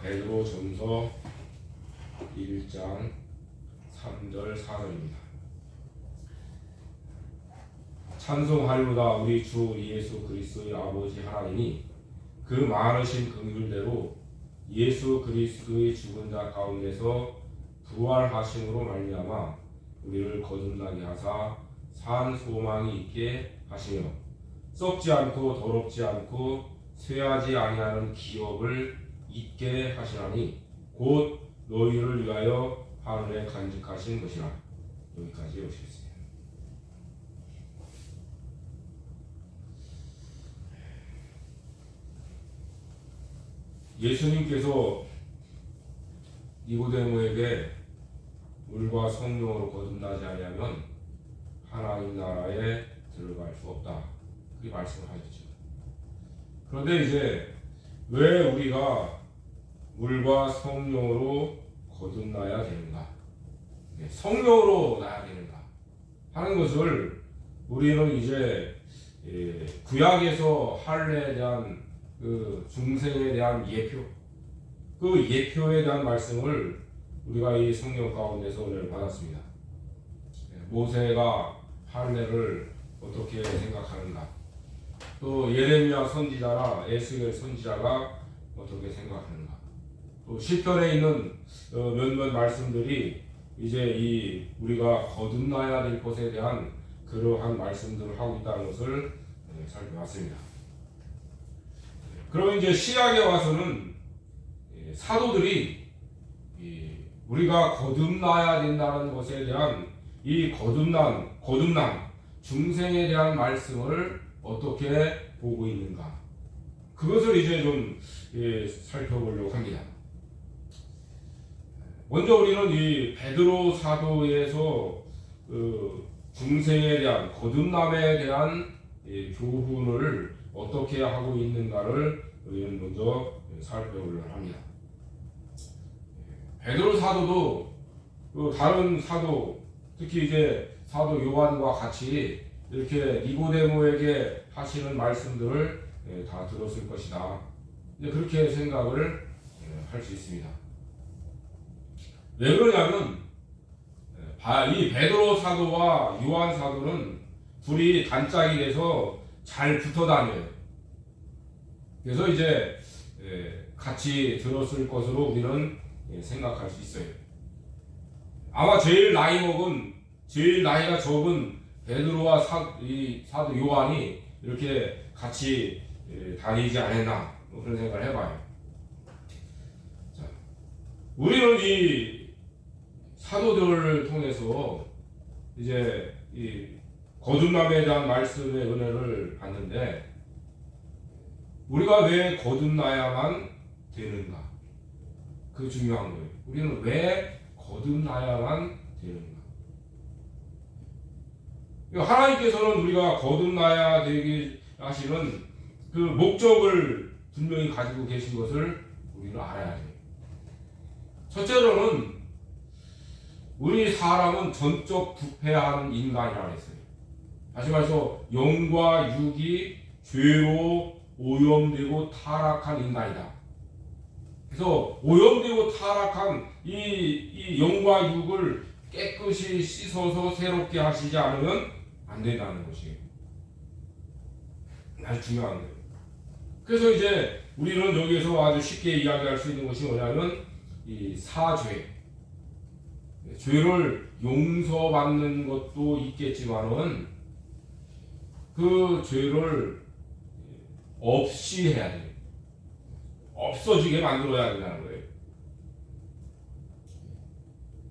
베드로전서 1장 3절 4절입니다. 찬송하리로다 우리 주 예수 그리스도의 아버지 하나님이 그 많으신 긍휼대로 예수 그리스도의 죽은 자 가운데서 부활하심으로 말미암아 우리를 거듭나게 하사 산 소망이 있게 하시며 썩지 않고 더럽지 않고 쇠하지 아니하는 기업을 있게 하시나니 곧 너희를 위하여 하늘에 간직하신 것이라. 여기까지 읽겠습니다. 예수님께서 니고데모에게 물과 성령으로 거듭나지 아니하면 하나님 나라에 들어갈 수 없다, 그렇게 말씀을 하셨죠. 그런데 이제 왜 우리가 물과 성령으로 거듭나야 되는가, 성령으로 나야 되는가 하는 것을 우리는 이제 구약에서 할례에 대한 그 중생에 대한 예표, 그 예표에 대한 말씀을 우리가 이 성경 가운데서 오늘 받았습니다. 모세가 할례를 어떻게 생각하는가, 또 예레미야 선지자나 에스겔 선지자가 어떻게 생각하는가, 또 시편에 있는 몇몇 말씀들이 이제 이 우리가 거듭나야 될 것에 대한 그러한 말씀들을 하고 있다는 것을 살펴봤습니다. 그러면 이제 신약에 와서는 사도들이 우리가 거듭나야 된다는 것에 대한 이 거듭남, 중생에 대한 말씀을 어떻게 보고 있는가, 그것을 이제 좀 살펴보려고 합니다. 먼저 우리는 이 베드로 사도에서 중생에 대한 거듭남에 대한 교훈을 어떻게 하고 있는가를 우리는 먼저 살펴보려고 합니다. 베드로 사도도 다른 사도, 특히 이제 사도 요한과 같이 이렇게 니고데모에게 하시는 말씀들을 다 들었을 것이다, 그렇게 생각을 할 수 있습니다. 왜 그러냐면 이 베드로 사도와 요한 사도는 둘이 단짝이 돼서 잘 붙어 다녀요. 그래서 이제 같이 들었을 것으로 우리는 생각할 수 있어요. 아마 제일 나이가 적은 베드로와 사도 요한이 이렇게 같이 다니지 않았나, 그런 생각을 해봐요. 자, 우리는 이 사도들을 통해서 이제 이 거듭남에 대한 말씀의 은혜를 받는데, 우리가 왜 거듭나야만 되는가, 그 중요한 거예요. 우리는 왜 거듭나야만 되는가. 하나님께서는 우리가 거듭나야 되게 하시는 그 목적을 분명히 가지고 계신 것을 우리는 알아야 돼요. 첫째로는 우리 사람은 전적 부패하는 인간이라고 했어요. 다시 말해서 영과 육이 죄로 오염되고 타락한 인간이다. 그래서 오염되고 타락한 이 영과 육을 깨끗이 씻어서 새롭게 하시지 않으면 안 된다는 것이에요. 아주 중요한 거예요. 그래서 이제 우리는 여기에서 아주 쉽게 이야기할 수 있는 것이 뭐냐면 이 사죄, 죄를 용서받는 것도 있겠지만은 그 죄를 없이 해야 돼요. 없어지게 만들어야 된다는 거예요.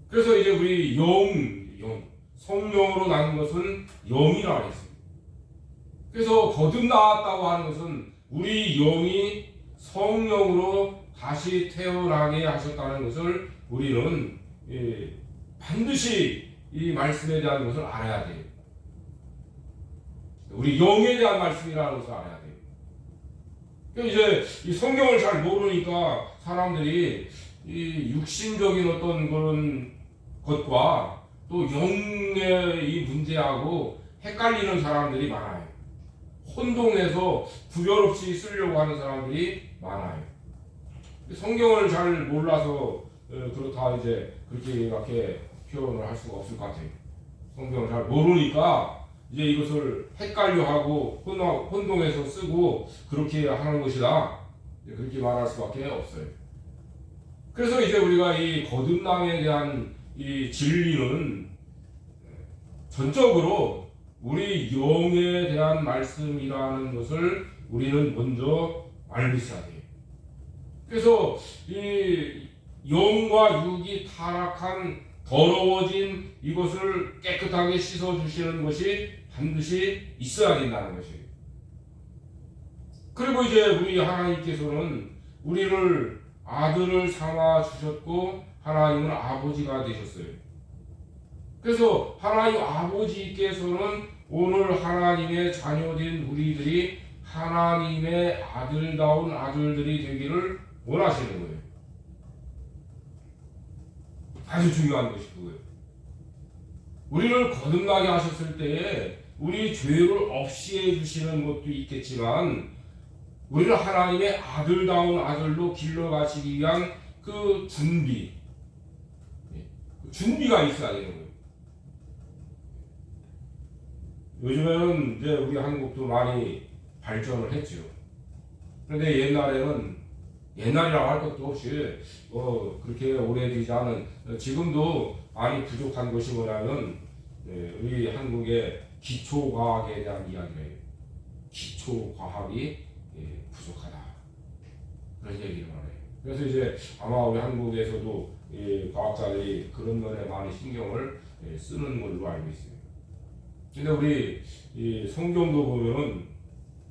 그래서 이제 우리 성령으로 낳은 것은 영이라고 했습니다. 그래서 거듭나왔다고 하는 것은 우리 영이 성령으로 다시 태어나게 하셨다는 것을 우리는 반드시 이 말씀에 대한 것을 알아야 돼요. 우리 영에 대한 말씀이라는 것을 알아야 돼요. 이제 이 성경을 잘 모르니까 사람들이 이 육신적인 어떤 그런 것과 또 영의 이 문제하고 헷갈리는 사람들이 많아요. 혼동해서 구별 없이 쓰려고 하는 사람들이 많아요. 성경을 잘 몰라서 그렇다 이제 그렇게 표현을 할 수가 없을 것 같아요. 성경을 잘 모르니까 이제 이것을 헷갈려하고 혼동해서 쓰고 그렇게 하는 것이다. 그렇게 말할 수밖에 없어요. 그래서 이제 우리가 이 거듭남에 대한 이 진리는 전적으로 우리 영에 대한 말씀이라는 것을 우리는 먼저 알고 있어야 돼요. 그래서 이 영과 육이 타락한 더러워진 이것을 깨끗하게 씻어주시는 것이 반드시 있어야 된다는 것이에요. 그리고 이제 우리 하나님께서는 우리를 아들을 삼아 주셨고 하나님은 아버지가 되셨어요. 그래서 하나님 아버지께서는 오늘 하나님의 자녀된 우리들이 하나님의 아들다운 아들들이 되기를 원하시는 거예요. 아주 중요한 것이 그거예요. 우리를 거듭나게 하셨을 때에 우리 죄를 없이 해주시는 것도 있겠지만 우리를 하나님의 아들다운 아들로 길러가시기 위한 그 준비가 있어야 되는 거예요. 요즘에는 이제 우리 한국도 많이 발전을 했죠. 그런데 옛날이라고 할 것도 없이 그렇게 오래되지 않은 지금도 많이 부족한 것이 뭐냐면 우리 한국의 기초과학에 대한 이야기예요. 기초과학이 부족하다 그런 얘기를 말해요. 그래서 이제 아마 우리 한국에서도 과학자들이 그런 면에 많이 신경을 쓰는 걸로 알고 있어요. 근데 우리 이 성경도 보면은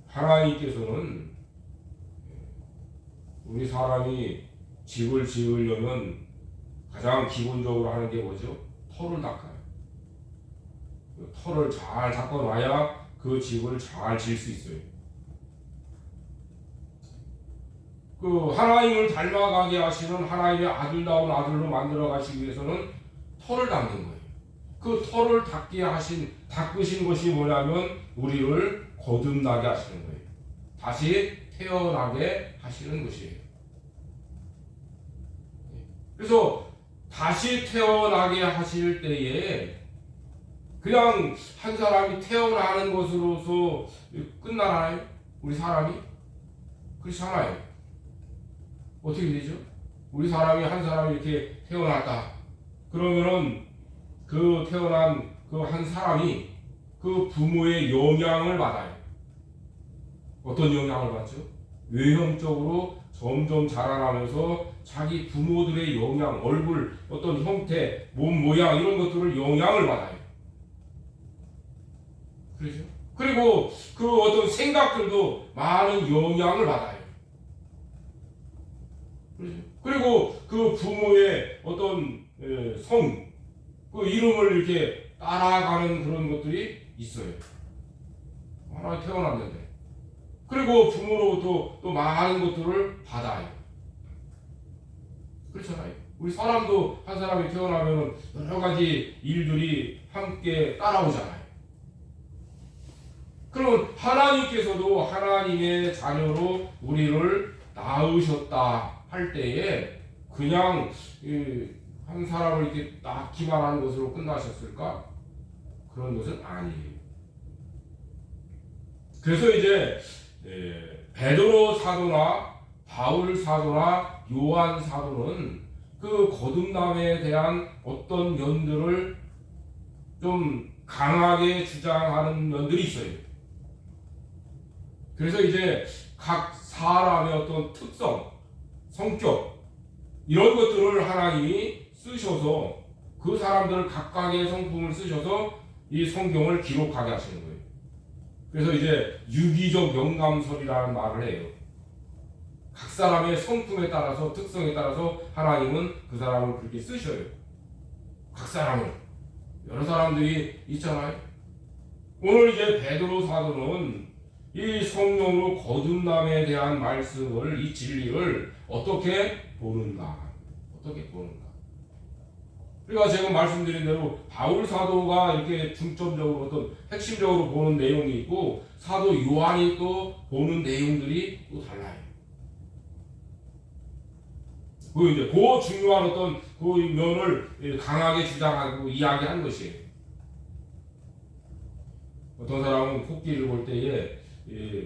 하나님께서는 우리 사람이 집을 지으려면 가장 기본적으로 하는 게 뭐죠? 터를 닦아요. 터를 잘 닦아놔야 그 집을 잘 지을 수 있어요. 그 하나님을 닮아가게 하시는 하나님의 아들다운 아들로 만들어 가시기 위해서는 터를 닦는 거예요. 그 터를 닦으신 것이 뭐냐면 우리를 거듭나게 하시는 거예요. 다시 태어나게 하시는 것이에요. 그래서 다시 태어나게 하실 때에 그냥 한 사람이 태어나는 것으로서 끝나나요? 우리 사람이? 그렇지 않아요. 어떻게 되죠? 우리 사람이 한 사람이 이렇게 태어났다. 그러면은 그 태어난 그 한 사람이 그 부모의 영향을 받아요. 어떤 영향을 받죠? 외형적으로 점점 자라나면서 자기 부모들의 영향, 얼굴, 어떤 형태, 몸 모양 이런 것들을 영향을 받아요. 그렇죠? 그리고 그 어떤 생각들도 많은 영향을 받아요. 그렇죠? 그리고 그 부모의 어떤 그 이름을 이렇게 따라가는 그런 것들이 있어요. 하나 태어났는데. 그리고 부모로부터 또 많은 것들을 받아요. 그렇잖아요. 우리 사람도 한 사람이 태어나면 여러 가지 일들이 함께 따라오잖아요. 그럼 하나님께서도 하나님의 자녀로 우리를 낳으셨다 할 때에 그냥 한 사람을 이렇게 낳기만 하는 것으로 끝나셨을까? 그런 것은 아니에요. 그래서 이제 베드로 사도나 바울 사도나 요한 사도는 그 거듭남에 대한 어떤 면들을 좀 강하게 주장하는 면들이 있어요. 그래서 이제 각 사람의 어떤 특성, 성격 이런 것들을 하나님이 쓰셔서 그 사람들 각각의 성품을 쓰셔서 이 성경을 기록하게 하시는 거예요. 그래서 이제 유기적 영감설이라는 말을 해요. 각 사람의 성품에 따라서 특성에 따라서 하나님은 그 사람을 그렇게 쓰셔요. 각 사람을. 여러 사람들이 있잖아요. 오늘 이제 베드로 사도는 이 성령으로 거듭남에 대한 말씀을, 이 진리를 어떻게 보는가? 그러니까 제가 말씀드린 대로 바울 사도가 이렇게 중점적으로 어떤 핵심적으로 보는 내용이 있고 사도 요한이 또 보는 내용들이 또 달라요. 이제 중요한 어떤 그 면을 강하게 주장하고 이야기한 것이에요. 어떤 사람은 코끼리를 볼 때에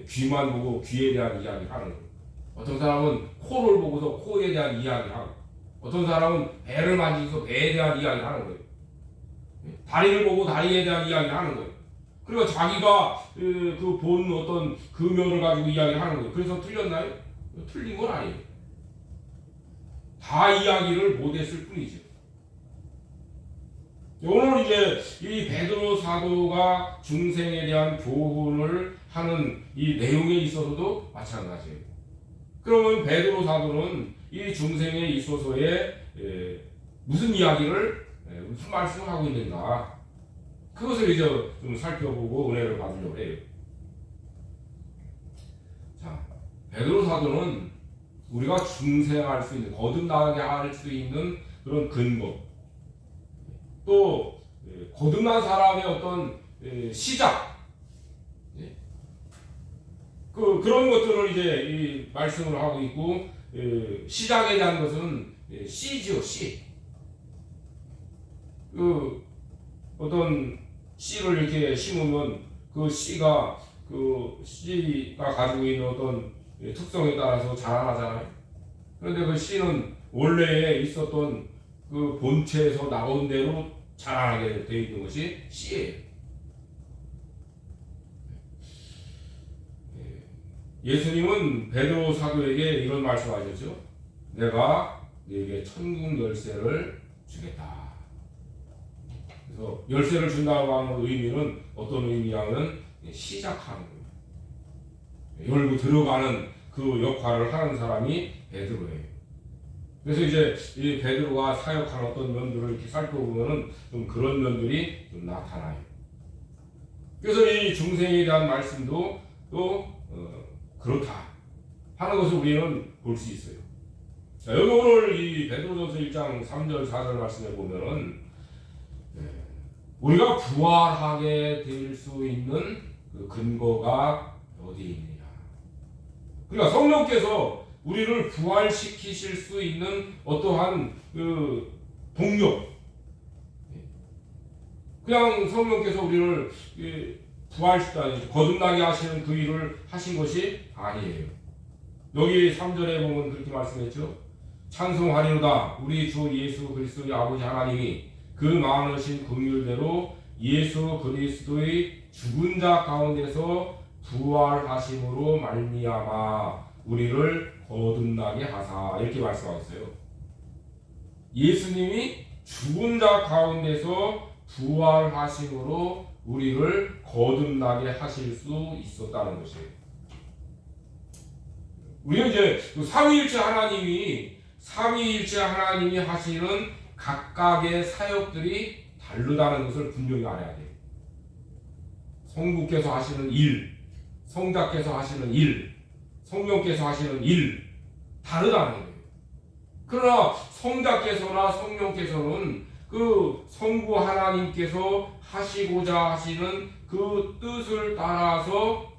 귀만 보고 귀에 대한 이야기를 하는 거예요. 어떤 사람은 코를 보고서 코에 대한 이야기를 하고, 어떤 사람은 배를 만지면서 배에 대한 이야기를 하는 거예요. 다리를 보고 다리에 대한 이야기를 하는 거예요. 그리고 자기가 그 본 어떤 그 면을 가지고 이야기를 하는 거예요. 그래서 틀렸나요? 틀린 건 아니에요. 다 이야기를 못했을 뿐이죠. 오늘 이제 이 베드로 사도가 중생에 대한 교훈을 하는 이 내용에 있어서도 마찬가지예요. 그러면 베드로 사도는 이 중생에 있어서의 무슨 이야기를 무슨 말씀을 하고 있는가, 그것을 이제 좀 살펴보고 은혜를 받으려고 해요. 자, 베드로 사도는 우리가 중생할 수 있는, 거듭나게 할 수 있는 그런 근거, 또 거듭난 사람의 어떤 시작, 그런 것들을 이제 이 말씀을 하고 있고, 시작에 대한 것은 씨지요, 씨. 어떤 씨를 이렇게 심으면 그 씨가 가지고 있는 어떤 특성에 따라서 자라나잖아요. 그런데 그 씨는 원래에 있었던 그 본체에서 나온 대로 자라나게 되어 있는 것이 씨예요. 예수님은 베드로 사도에게 이런 말씀하셨죠. 내가 네게 천국 열쇠를 주겠다. 그래서 열쇠를 준다고 하는 의미는 어떤 의미냐면 시작하는 거예요. 열고 들어가는 그 역할을 하는 사람이 베드로예요. 그래서 이제 이 베드로가 사역하는 어떤 면들을 이렇게 살펴보면은 좀 그런 면들이 좀 나타나요. 그래서 이 중생에 대한 말씀도 또 그렇다 하는 것을 우리는 볼 수 있어요. 자, 여기 오늘 이 베드로전서 1장 3절 4절 말씀에 보면은 우리가 부활하게 될 수 있는 그 근거가 어디에 있느냐. 그러니까 성령께서 우리를 부활시키실 수 있는 어떠한 그 동력, 그냥 성령께서 우리를 부활시키다, 거듭나게 하시는 그 일을 하신 것이 아니에요. 여기 3절에 보면 그렇게 말씀했죠. 찬송하리로다 우리 주 예수 그리스도의 아버지 하나님이 그 많으신 긍휼대로 예수 그리스도의 죽은 자 가운데서 부활하심으로 말미암아 우리를 거듭나게 하사, 이렇게 말씀하셨어요. 예수님이 죽은 자 가운데서 부활하심으로 우리를 거듭나게 하실 수 있었다는 것이에요. 우리는 이제 삼위일체 하나님이 하시는 각각의 사역들이 다르다는 것을 분명히 알아야 돼요. 성부께서 하시는 일, 성자께서 하시는 일, 성령께서 하시는 일, 다르다는 거예요. 그러나 성자께서나 성령께서는 그 성부 하나님께서 하시고자 하시는 그 뜻을 따라서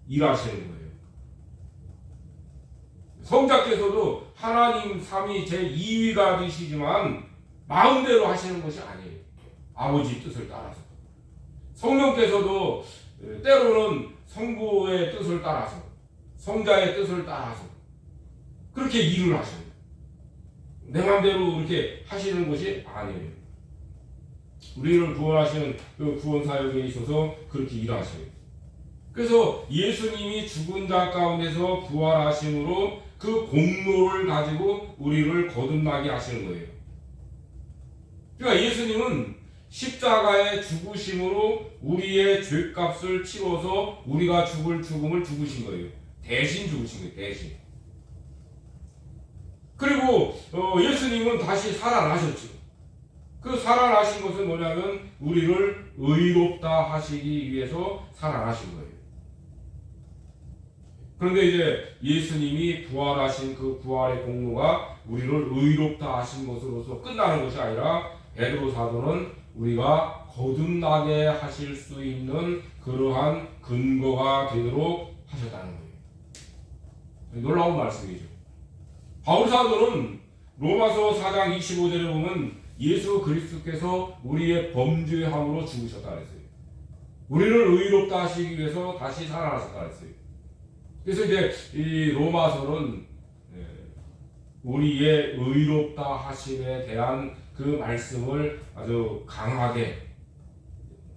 일하시는 거예요. 성자께서도 하나님 삼위 제2위가 되시지만 마음대로 하시는 것이 아니에요. 아버지 뜻을 따라서. 성령께서도 때로는 성부의 뜻을 따라서, 성자의 뜻을 따라서 그렇게 일을 하십니다. 내 마음대로 그렇게 하시는 것이 아니에요. 우리를 구원하시는 그 구원 사역에 있어서 그렇게 일하셔요. 그래서 예수님이 죽은 자 가운데서 부활하심으로 그 공로를 가지고 우리를 거듭나게 하시는 거예요. 그러니까 예수님은 십자가의 죽으심으로 우리의 죄값을 치러서 우리가 죽을 죽음을 죽으신 거예요. 대신 죽으신 거예요. 대신. 그리고 예수님은 다시 살아나셨죠. 그 살아나신 것은 뭐냐면 우리를 의롭다 하시기 위해서 살아나신 거예요. 그런데 이제 예수님이 부활하신 그 부활의 공로가 우리를 의롭다 하신 것으로서 끝나는 것이 아니라 베드로 사도는 우리가 거듭나게 하실 수 있는 그러한 근거가 되도록 하셨다는 거예요. 놀라운 말씀이죠. 바울 사도는 로마서 4장 25절에 보면 예수 그리스도께서 우리의 범죄의 함으로 죽으셨다 그랬어요. 우리를 의롭다 하시기 위해서 다시 살아나셨다 그랬어요. 그래서 이제 이 로마서는 우리의 의롭다 하심에 대한 그 말씀을 아주 강하게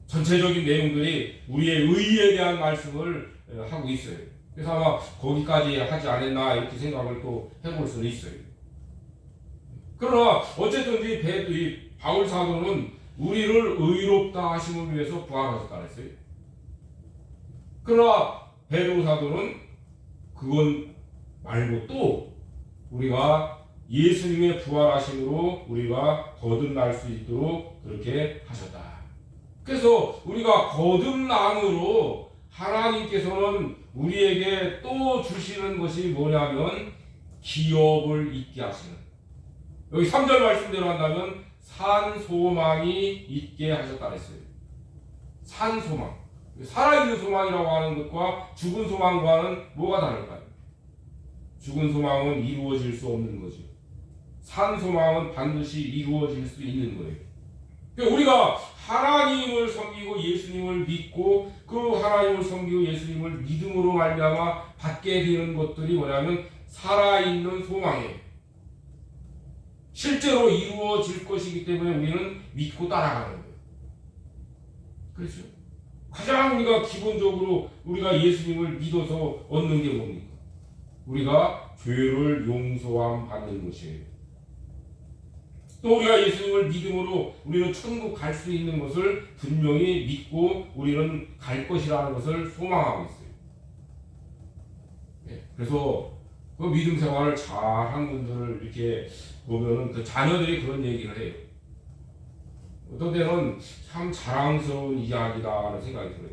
전체적인 내용들이 우리의 의에 대한 말씀을 하고 있어요. 그래서 아마 거기까지 하지 않았나 이렇게 생각을 또 해볼 수는 있어요. 그러나 어쨌든 이 바울 사도는 우리를 의롭다 하심을 위해서 부활하셨다 그랬어요. 그러나 베드로 사도는 그건 말고 또 우리가 예수님의 부활하심으로 우리가 거듭날 수 있도록 그렇게 하셨다. 그래서 우리가 거듭남으로 하나님께서는 우리에게 또 주시는 것이 뭐냐면 기업을 잊게 하시는, 여기 3절 말씀대로 한다면 산소망이 있게 하셨다 그랬어요. 산소망, 살아있는 소망이라고 하는 것과 죽은 소망과는 뭐가 다를까요? 죽은 소망은 이루어질 수 없는 거죠. 산 소망은 반드시 이루어질 수 있는 거예요. 그러니까 우리가 하나님을 섬기고 예수님을 믿고 그 하나님을 섬기고 예수님을 믿음으로 말미암아 받게 되는 것들이 뭐냐면 살아있는 소망이에요. 실제로 이루어질 것이기 때문에 우리는 믿고 따라가는 거예요. 그렇죠? 가장 우리가 기본적으로 우리가 예수님을 믿어서 얻는 게 뭡니까? 우리가 죄를 용서함 받는 것이에요. 또 우리가 예수님을 믿음으로 우리는 천국 갈 수 있는 것을 분명히 믿고 우리는 갈 것이라는 것을 소망하고 있어요. 그래서 그 믿음 생활을 잘한 분들을 이렇게 보면은 그 자녀들이 그런 얘기를 해요. 어떤 때는 참 자랑스러운 이야기다라는 생각이 들어요.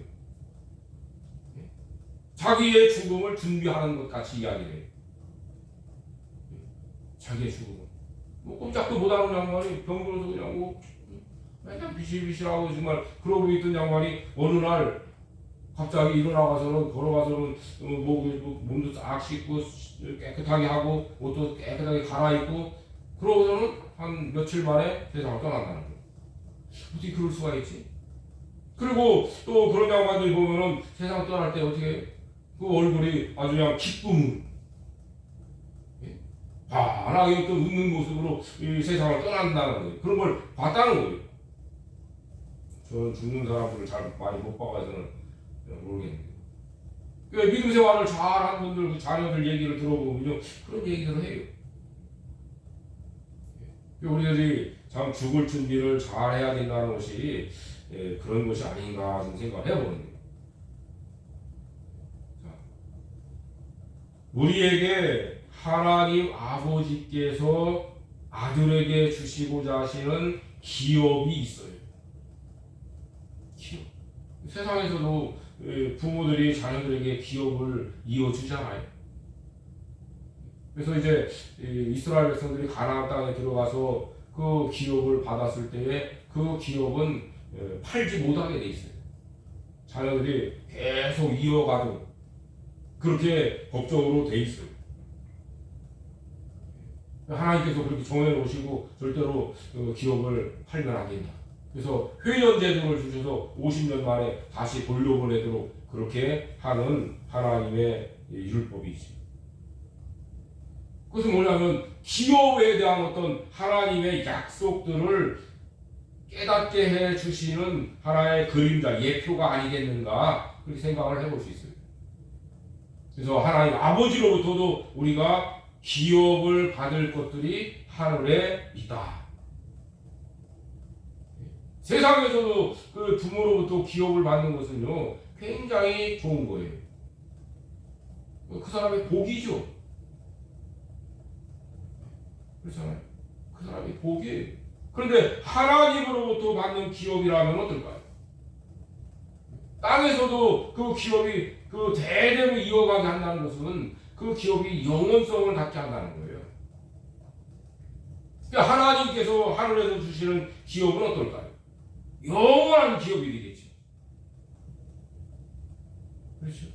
자기의 죽음을 준비하는 것 같이 이야기를 해요. 자기의 죽음을. 뭐 꼼짝도 못하는 양반이 병들어서 그냥 뭐 맨날 비실비실하고 정말 그러고 있던 양반이 어느 날 갑자기 일어나가서는 걸어가서는 몸도 싹 씻고 깨끗하게 하고 옷도 깨끗하게 갈아입고 그러고서는 한 며칠 만에 세상을 떠난다는 거예요. 어떻게 그럴 수가 있지? 그리고 또 그런 양반들 보면은 세상 떠날 때 어떻게 그 얼굴이 아주 그냥 기쁨, 환하게 어떤 웃는 모습으로 이 세상을 떠난다는 거예요. 그런 걸 봤다는 거예요. 저는 죽는 사람들을 잘 많이 못 봐가지고는 모르겠는데. 믿음 생활을 잘한 분들, 그 자녀들 얘기를 들어보면요, 그런 얘기를 해요. 우리들이 참 죽을 준비를 잘 해야 된다는 것이 그런 것이 아닌가 좀 생각을 해보는 거예요. 우리에게 하나님 아버지께서 아들에게 주시고자 하시는 기업이 있어요. 기업. 세상에서도 부모들이 자녀들에게 기업을 이어주잖아요. 그래서 이제 이스라엘 백성들이 가나안 땅에 들어가서 그 기업을 받았을 때에 그 기업은 팔지 못하게 돼 있어요. 자녀들이 계속 이어가도 그렇게 법적으로 돼 있어요. 하나님께서 그렇게 정해 놓으시고 절대로 기업을 팔면 안 된다. 그래서 회년 제도를 주셔서 50년 만에 다시 돌려보내도록 그렇게 하는 하나님의 율법이지. 그것은 뭐냐면 기업에 대한 어떤 하나님의 약속들을 깨닫게 해 주시는 하나의 그림자, 예표가 아니겠는가 그렇게 생각을 해볼 수 있어요. 그래서 하나님 아버지로부터도 우리가 기업을 받을 것들이 하늘에 있다. 세상에서도 그 부모로부터 기업을 받는 것은요 굉장히 좋은 거예요. 그 사람의 복이죠. 그렇잖아요. 그 사람의 복이에요. 그런데 하나님으로부터 받는 기업이라면 어떨까요? 땅에서도 그 기업이 그 대대로 이어가게 한다는 것은 그 기업이 영원성을 갖게 한다는 거예요. 그러니까 하나님께서 하늘에서 주시는 기업은 어떨까요? 영원한 기업이 되겠죠. 그렇죠.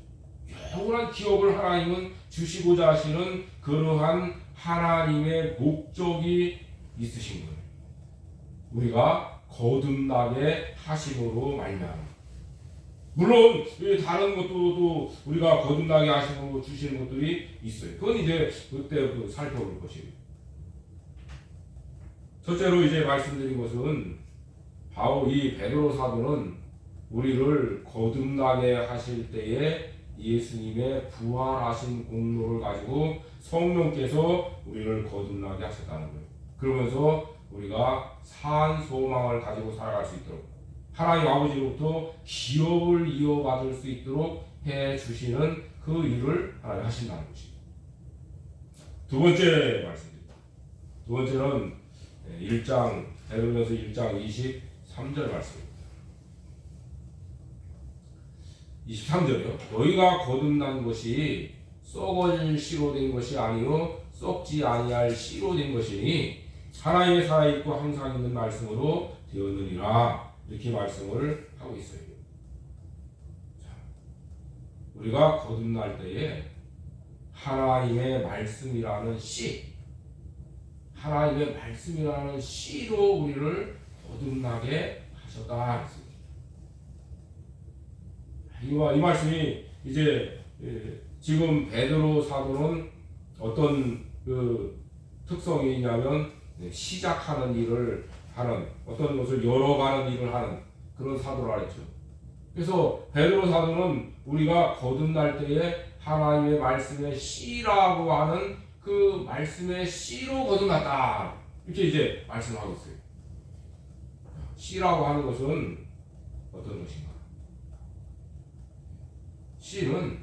영원한 기업을 하나님은 주시고자 하시는 그러한 하나님의 목적이 있으신 거예요. 우리가 거듭나게 하심으로 말미암아. 물론 다른 것도 또 우리가 거듭나게 하심으로 주시는 것들이 있어요. 그건 이제 그때 살펴볼 것이에요. 첫째로 이제 말씀드린 것은 바로 이 베드로 사도는 우리를 거듭나게 하실 때에 예수님의 부활하신 공로를 가지고 성령께서 우리를 거듭나게 하셨다는 거예요. 그러면서 우리가 산 소망을 가지고 살아갈 수 있도록 하나님 아버지로부터 기업을 이어받을 수 있도록 해주시는 그 일을 하나님 하신다는 것입니다. 두 번째 말씀입니다. 두 번째는 1장 베드로전서 1장 23절 말씀입니다. 23절이요. 너희가 거듭난 것이 썩어질 씨로 된 것이 아니요 썩지 아니할 씨로 된 것이니 하나님의 살아있고 항상 있는 말씀으로 되었느니라. 이렇게 말씀을 하고 있어요. 자, 우리가 거듭날 때에 하나님의 말씀이라는 씨, 하나님의 말씀이라는 씨로 우리를 거듭나게 하셨다. 이 말씀이 이제 지금 베드로 사도는 어떤 그 특성이 있냐면 시작하는 일을 하는 어떤 것을 열어가는 일을 하는 그런 사도라 했죠. 그래서 베드로 사도는 우리가 거듭날 때에 하나님의 말씀의 씨라고 하는 그 말씀의 씨로 거듭났다. 이렇게 이제 말씀하고 있어요. 씨라고 하는 것은 어떤 것인가? 씨는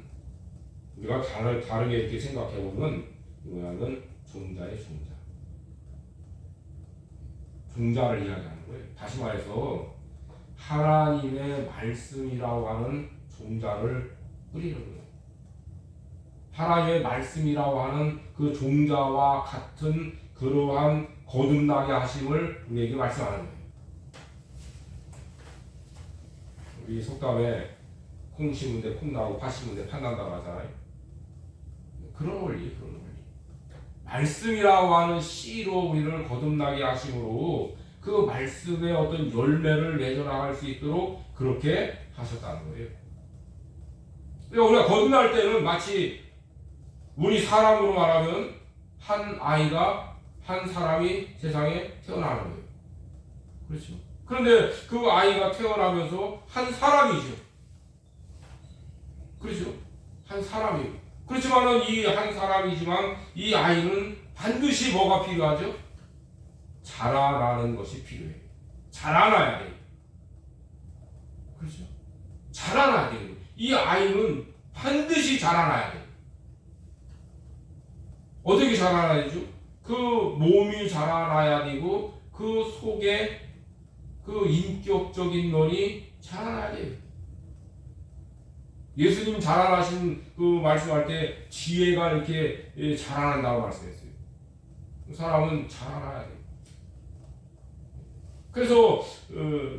우리가 다르게 이렇게 생각해 보면 이거는 종자의 종자. 종자를 이야기하는 거예요. 다시 말해서 하나님의 말씀이라고 하는 종자를 뿌리는 거예요. 하나님의 말씀이라고 하는 그 종자와 같은 그러한 거듭나게 하심을 우리에게 말씀하는 거예요. 우리 속담에 콩 심은 데 콩 나고 팥 심은 데 팥 난다고 하잖아요. 그런 원리. 말씀이라고 하는 씨로 우리를 거듭나게 하심으로 그 말씀의 어떤 열매를 맺어나갈 수 있도록 그렇게 하셨다는 거예요. 그러니까 우리가 거듭날 때는 마치 우리 사람으로 말하면 한 사람이 세상에 태어나는 거예요. 그렇죠. 그런데 그 아이가 태어나면서 한 사람이죠. 그렇죠. 한 사람이에요. 그렇지만은 이 한 사람이지만 이 아이는 반드시 뭐가 필요하죠? 자라나는 것이 필요해요. 자라나야 돼요. 그렇죠? 자라나야 돼요. 이 아이는 반드시 자라나야 돼요. 어떻게 자라나야 되죠? 그 몸이 자라나야 되고 그 속에 그 인격적인 면이 자라나야 돼요. 예수님 자라나신 그 말씀할 때 지혜가 이렇게 자라난다고 말씀했어요. 사람은 자라나야 돼요. 그래서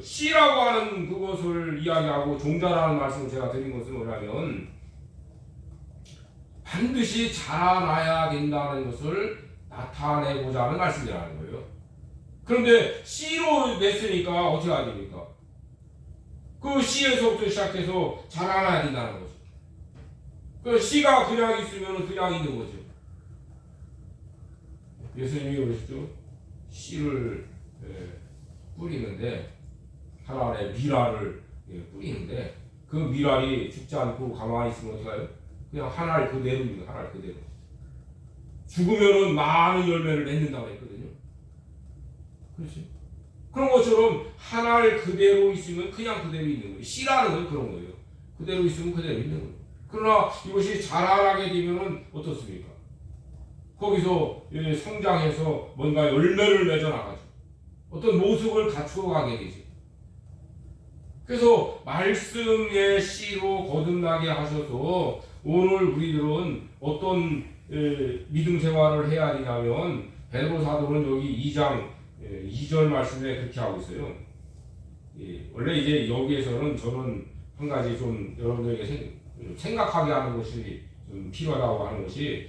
씨라고 하는 그것을 이야기하고 종자라는 말씀을 제가 드린 것은 뭐냐면 반드시 자라나야 된다는 것을 나타내고자 하는 말씀이라는 거예요. 그런데 씨로 냈으니까 어떻게 해야 됩니까? 그 씨에서부터 시작해서 자라나야 된다는 거죠. 그 씨가 그냥 있으면 그냥 있는 거죠. 예수님이 그러시죠. 씨를 뿌리는데 하나의 미랄을 뿌리는데 그 미랄이 죽지 않고 가만히 있으면 어떡해요? 그냥 하나를 그대로 있는 하나를 그대로. 죽으면은 많은 열매를 맺는다고 했거든요. 그렇지? 그런 것처럼 하나를 그대로 있으면 그냥 그대로 있는 거예요. 씨라는 건 그런 거예요. 그대로 있으면 그대로 있는 거예요. 그러나 이것이 자라나게 되면은 어떻습니까? 거기서 성장해서 뭔가 열매를 맺어 나가죠. 어떤 모습을 갖추어 가게 되죠. 그래서 말씀의 씨로 거듭나게 하셔서 오늘 우리들은 어떤 믿음 생활을 해야 되냐면 베드로 사도는 여기 2장 2절 말씀에 그렇게 하고 있어요. 원래 이제 여기에서는 저는 한 가지 좀 여러분들에게 생각하게 하는 것이 좀 필요하다고 하는 것이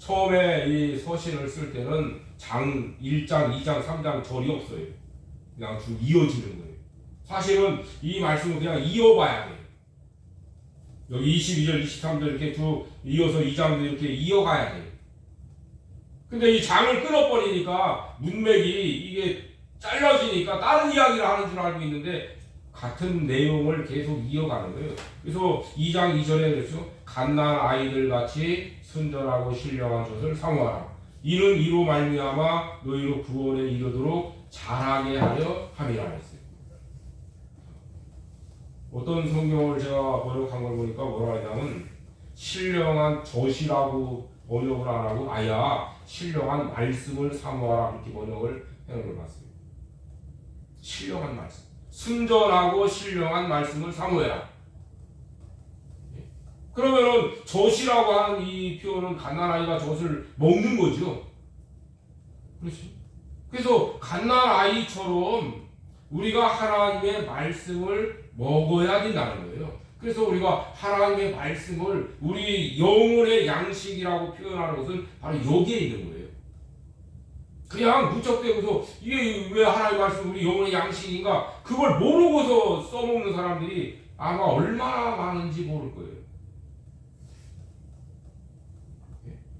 처음에 이 서신을 쓸 때는 장 1장, 2장, 3장 절이 없어요. 그냥 쭉 이어지는 거예요. 사실은 이 말씀을 그냥 이어봐야 돼요. 여기 22절, 23절 이렇게 쭉 이어서 2장도 이렇게 이어가야 돼요. 근데 이 장을 끊어버리니까 문맥이 이게 잘라지니까 다른 이야기를 하는 줄 알고 있는데 같은 내용을 계속 이어가는 거예요. 그래서 2장 2절에 그랬죠. 갓난 아이들 같이 순전하고 신령한 것을 사모하라. 이는 이로 말미암아 너희로 구원에 이르도록 잘하게 하려 함이라 했어요. 어떤 성경을 제가 번역한 걸 보니까 뭐라 하냐면 신령한 젖이라고 번역을 안 하고 아야 신령한 말씀을 사모하라 이렇게 번역을 해놓은 걸 봤어요. 신령한 말씀, 순전하고 신령한 말씀을 사모해라. 그러면은 젖이라고 하는 이 표현은 갓난아이가 젖을 먹는 거죠. 그렇지? 그래서 갓난아이처럼 우리가 하나님의 말씀을 먹어야 된다는 거예요. 그래서 우리가 하나님의 말씀을 우리 영혼의 양식이라고 표현하는 것은 바로 여기에 있는 거예요. 그냥 무턱대고서 이게 왜 하나님의 말씀 우리 영혼의 양식인가 그걸 모르고서 써먹는 사람들이 아마 얼마나 많은지 모를 거예요.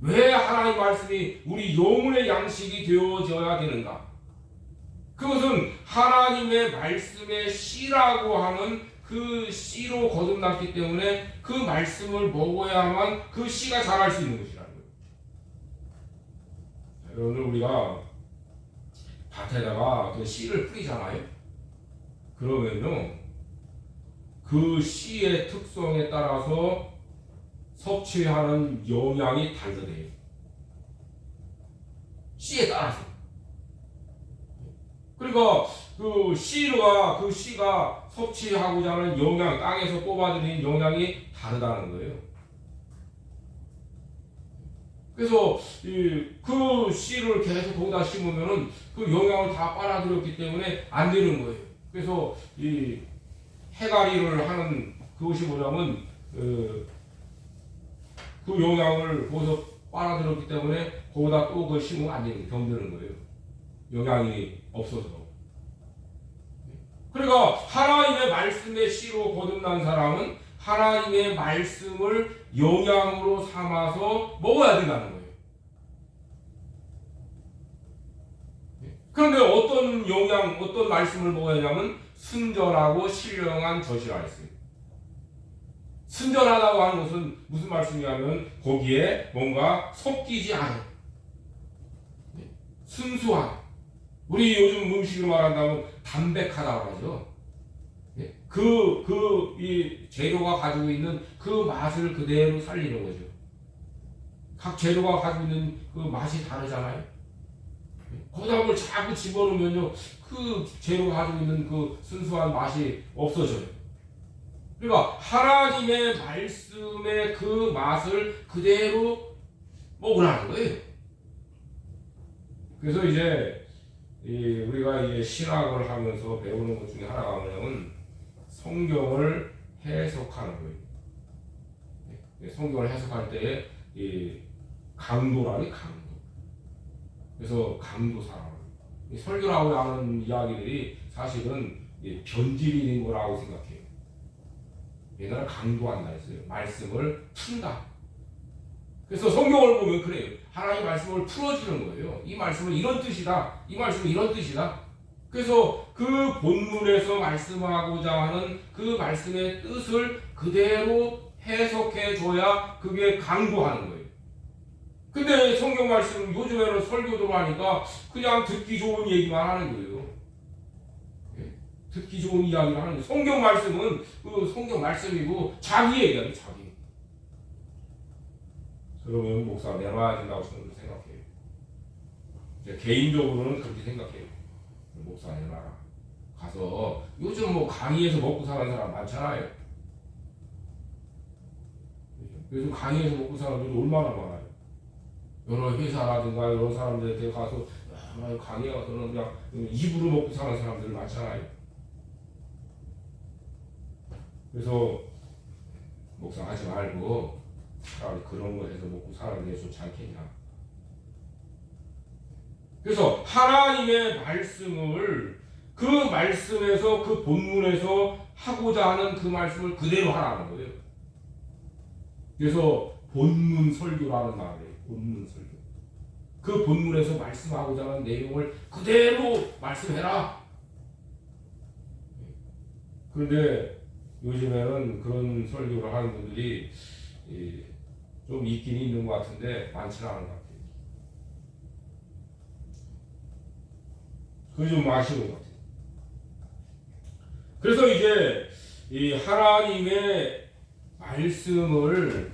왜 하나님의 말씀이 우리 영혼의 양식이 되어져야 되는가? 그것은 하나님의 말씀의 씨라고 하는 그 씨로 거듭났기 때문에 그 말씀을 먹어야만 그 씨가 자랄 수 있는 것이라는 거예요. 오늘 우리가 밭에다가 그 씨를 뿌리잖아요. 그러면요, 그 씨의 특성에 따라서 섭취하는 영양이 달라져요. 씨에 따라서. 그러니까 그 씨가 섭취하고자 하는 영양, 땅에서 뽑아들이는 영양이 다르다는 거예요. 그래서 그 씨를 계속 거기다 심으면은 그 영양을 다 빨아들였기 때문에 안 되는 거예요. 그래서 이 해가리를 하는 그것이 뭐냐면 그 영양을 거기서 빨아들였기 때문에 거기다 또 그걸 심으면 안 되는 거예요. 병드는 거예요. 영양이 없어서. 그러니까 하나님의 말씀의 씨로 거듭난 사람은 하나님의 말씀을 영양으로 삼아서 먹어야 된다는 거예요. 그런데 어떤 말씀을 먹어야 하냐면 순전하고 신령한 젖이라 했어요. 순전하다고 하는 것은 무슨 말씀이냐면 거기에 뭔가 섞이지 않은 순수한, 우리 요즘 음식을 말한다면 담백하다고 하죠. 이 재료가 가지고 있는 그 맛을 그대로 살리는 거죠. 각 재료가 가지고 있는 그 맛이 다르잖아요. 거기다 뭘 자꾸 집어넣으면요, 그 재료가 가지고 있는 그 순수한 맛이 없어져요. 그러니까 하나님의 말씀의 그 맛을 그대로 먹으라는 거예요. 그래서 이제 우리가 이제 신학을 하면서 배우는 것 중에 하나가 뭐냐면 성경을 해석하는 거예요. 성경을 해석할 때에 강도라니 강도. 그래서 강도사라고. 설교라고 하는 이야기들이 사실은 변질인 거라고 생각해요. 얘네를 강도한다 했어요. 말씀을 푼다. 그래서 성경을 보면 그래요. 하나님의 말씀을 풀어주는 거예요. 이 말씀은 이런 뜻이다. 이 말씀은 이런 뜻이다. 그래서 그 본문에서 말씀하고자 하는 그 말씀의 뜻을 그대로 해석해 줘야 그게 강도하는 거예요. 근데 성경 말씀 요즘에는 설교도 하니까 그냥 듣기 좋은 얘기만 하는 거예요. 듣기 좋은 이야기를 하는 거예요. 성경 말씀은 그 성경 말씀이고 자기 얘기예요. 자기. 그러면 목사 내놔야 된다고 저는 생각해요. 개인적으로는 그렇게 생각해요. 목사 내놔라. 가서 요즘 뭐 강의에서 먹고 사는 사람 많잖아요. 요즘 강의에서 먹고 사는 사람들이 얼마나 많아요. 여러 회사라든가 여러 사람들한테 가서 강의에 가서는 그냥 입으로 먹고 사는 사람들 많잖아요. 그래서 목사 하지 말고 차라리 그런 거 해서 먹고 살아는 게 좋지 않겠냐. 그래서 하나님의 말씀을 그 말씀에서 그 본문에서 하고자 하는 그 말씀을 그대로 하라는 거예요. 그래서 본문 설교라는 말이에요. 본문 설교. 그 본문에서 말씀하고자 하는 내용을 그대로 말씀해라. 그런데 요즘에는 그런 설교를 하는 분들이 좀 있긴 있는 것 같은데 많지는 않은 것 같아요. 그게 좀 아쉬운 것 같아요. 그래서 이제 이 하나님의 말씀을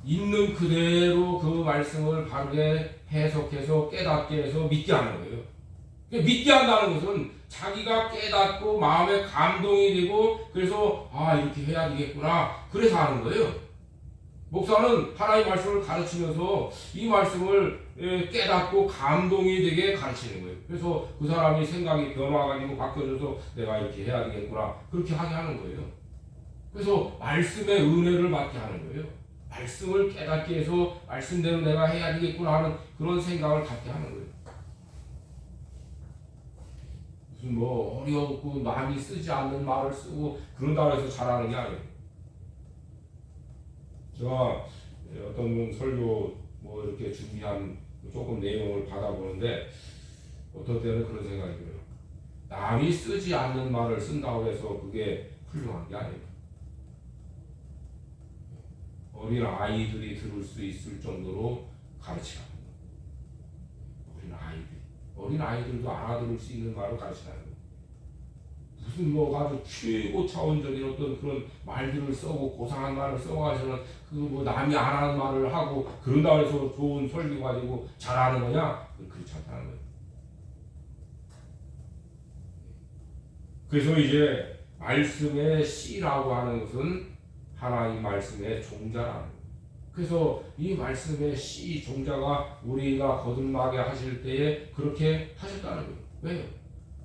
있는 그대로 그 말씀을 바르게 해석해서 깨닫게 해서 믿게 하는 거예요. 믿게 한다는 것은 자기가 깨닫고 마음에 감동이 되고 그래서 이렇게 해야 되겠구나 그래서 하는 거예요. 목사는 하나님의 말씀을 가르치면서 이 말씀을 깨닫고 감동이 되게 가르치는 거예요. 그래서 그 사람이 생각이 변화가지고 바뀌어져서 내가 이렇게 해야 되겠구나 그렇게 하게 하는 거예요. 그래서 말씀의 은혜를 받게 하는 거예요. 말씀을 깨닫게 해서 말씀대로 내가 해야 되겠구나 하는 그런 생각을 갖게 하는 거예요. 무슨 뭐 어려웠고 남이 쓰지 않는 말을 쓰고 그런다고 해서 잘하는 게 아니에요. 제가 어떤 설교 뭐 이렇게 준비한 조금 내용을 받아보는데 어떤 때는 그런 생각이 들어요. 남이 쓰지 않는 말을 쓴다고 해서 그게 훌륭한 게 아니에요. 어린 아이들이 들을 수 있을 정도로 가르치라. 어린 아이들도 알아들을 수 있는 말을 가르치라는 거예요. 무슨 뭐 아주 최고 차원적인 어떤 그런 말들을 써고 고상한 말을 써가지고는 그 뭐 남이 안 하는 말을 하고 그런다 해서 좋은 설교 가지고 잘하는 거냐? 그렇지 않다는 거예요. 그래서 이제 말씀의 씨라고 하는 것은 하나님 말씀의 종자라는 거예요. 그래서 이 말씀의 씨 종자가 우리가 거듭나게 하실 때에 그렇게 하셨다는 거예요. 왜요?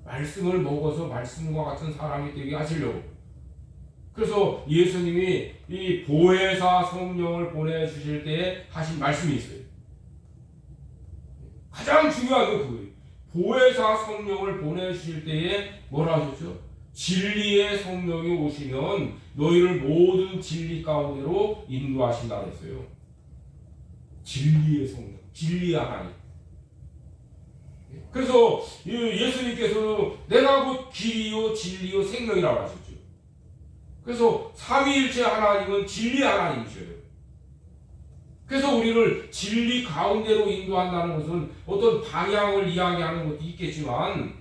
말씀을 먹어서 말씀과 같은 사람이 되게 하시려고. 그래서 예수님이 이 보혜사 성령을 보내주실 때에 하신 말씀이 있어요. 가장 중요한 건 그거예요. 보혜사 성령을 보내주실 때에 뭐라 하셨죠? 진리의 성령이 오시면 너희를 모든 진리 가운데로 인도하신다 그랬어요. 진리의 성령, 진리의 하나님. 그래서 예수님께서 내가 곧 길이요 진리요 생명이라고 하셨죠. 그래서 삼위일체 하나님은 진리의 하나님이셔요. 그래서 우리를 진리 가운데로 인도한다는 것은 어떤 방향을 이야기하는 것도 있겠지만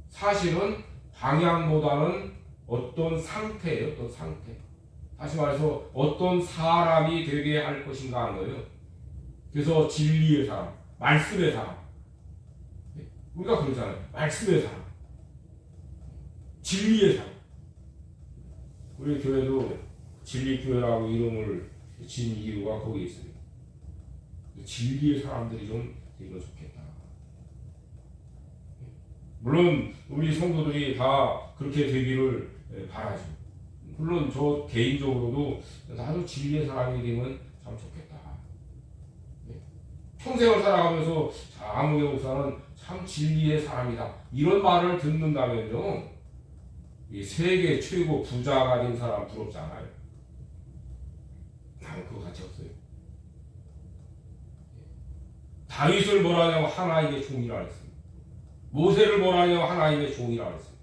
사실은 방향보다는 어떤 상태예요. 어떤 상태. 다시 말해서 어떤 사람이 되게 할 것인가 하는 거예요. 그래서 진리의 사람, 말씀의 사람. 우리가 그러잖아요. 말씀의 사람, 진리의 사람. 우리 교회도 진리교회라고 이름을 지은 이유가 거기에 있어요. 진리의 사람들이 좀 되면 좋겠다. 물론 우리 성도들이 다 그렇게 되기를 바라죠. 물론 저 개인적으로도 나도 진리의 사람이 되면 참 좋겠다. 평생을 살아가면서 아무개 목사는 참 진리의 사람이다 이런 말을 듣는다면요, 이 세계 최고 부자가 된 사람 부럽지 않아요? 나는 그거 같이 없어요. 다윗을 뭐라 하냐고 하나님의 종이라 했어요. 모세를 뭐라 하냐고 하나님의 종이라 했어요.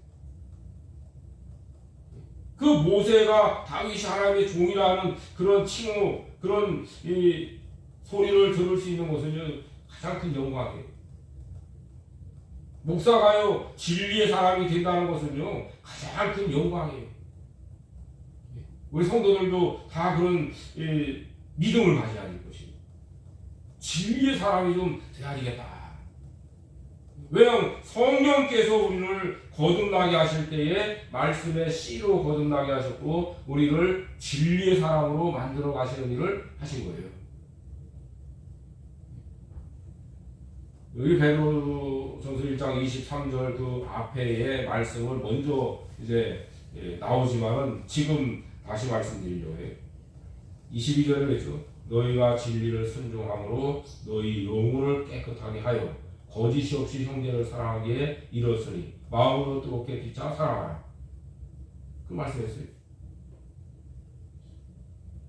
그 모세가 다윗이 하나님의 종이라는 그런 칭호, 그런 이 소리를 들을 수 있는 것은 가장 큰 영광이에요. 목사가요 진리의 사람이 된다는 것은요 가장 큰 영광이에요. 우리 성도들도 다 그런 믿음을 가져야 될 것이에요. 진리의 사람이 좀 돼야 되겠다. 왜냐하면 성령께서 우리를 거듭나게 하실 때에 말씀의 씨로 거듭나게 하셨고 우리를 진리의 사람으로 만들어 가시는 일을 하신 거예요. 여기 베드로전서 1장 23절 그 앞에의 말씀을 먼저 이제 나오지만은 지금 다시 말씀드리려고 해요. 22절에 그랬죠. 너희가 진리를 순종함으로 너희 영혼을 깨끗하게 하여 거짓이 없이 형제를 사랑하기에 이르렀으니 마음으로 뜨겁게 피차 사랑하라. 그 말씀했어요.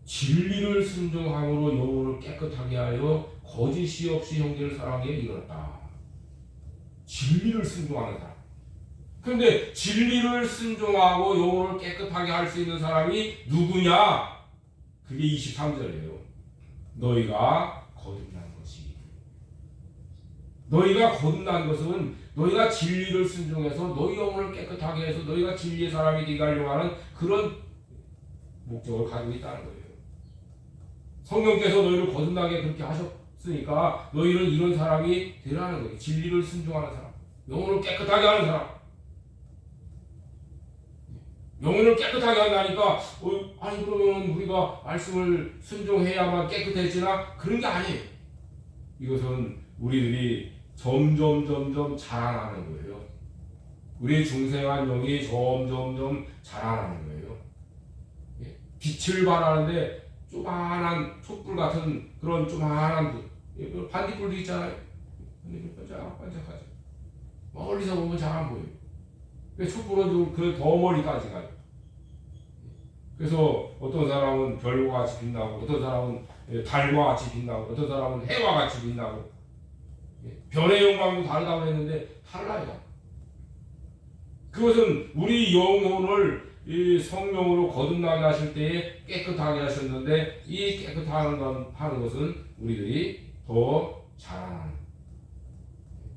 진리를 순종함으로 영혼을 깨끗하게 하여 거짓이 없이 형제를 사랑하기에 이르렀다. 진리를 순종하는 사람. 그런데 진리를 순종하고 영혼을 깨끗하게 할 수 있는 사람이 누구냐? 그게 23절이에요. 너희가 거듭난 것이. 너희가 거듭난 것은 너희가 진리를 순종해서 너희 영혼을 깨끗하게 해서 너희가 진리의 사람이 되게 하려고 하는 그런 목적을 가지고 있다는 거예요. 성령께서 너희를 거듭나게 그렇게 하셨으니까 너희는 이런 사람이 되라는 거예요. 진리를 순종하는 사람, 영혼을 깨끗하게 하는 사람. 영혼을 깨끗하게 한다니까 아니 그러면 우리가 말씀을 순종해야만 깨끗해지나? 그런 게 아니에요. 이것은 우리들이 점점 자라나는 거예요. 우리 중생한 영이 점점 자라나는 거예요. 빛을 발하는데 조그만한 촛불 같은 그런 조그만한 반딧불도 있잖아요. 반짝반짝하죠. 멀리서 보면 잘 안 보여요. 촛불은 더 멀리까지 가요. 그래서 어떤 사람은 별과 같이 빛나고, 어떤 사람은 달과 같이 빛나고, 어떤 사람은 해와 같이 빛나고, 별의 영광도 다르다고 했는데 달라요. 그것은 우리 영혼을 이 성령으로 거듭나게 하실 때에 깨끗하게 하셨는데, 이 깨끗하는 것은 우리들이 더 자라나는,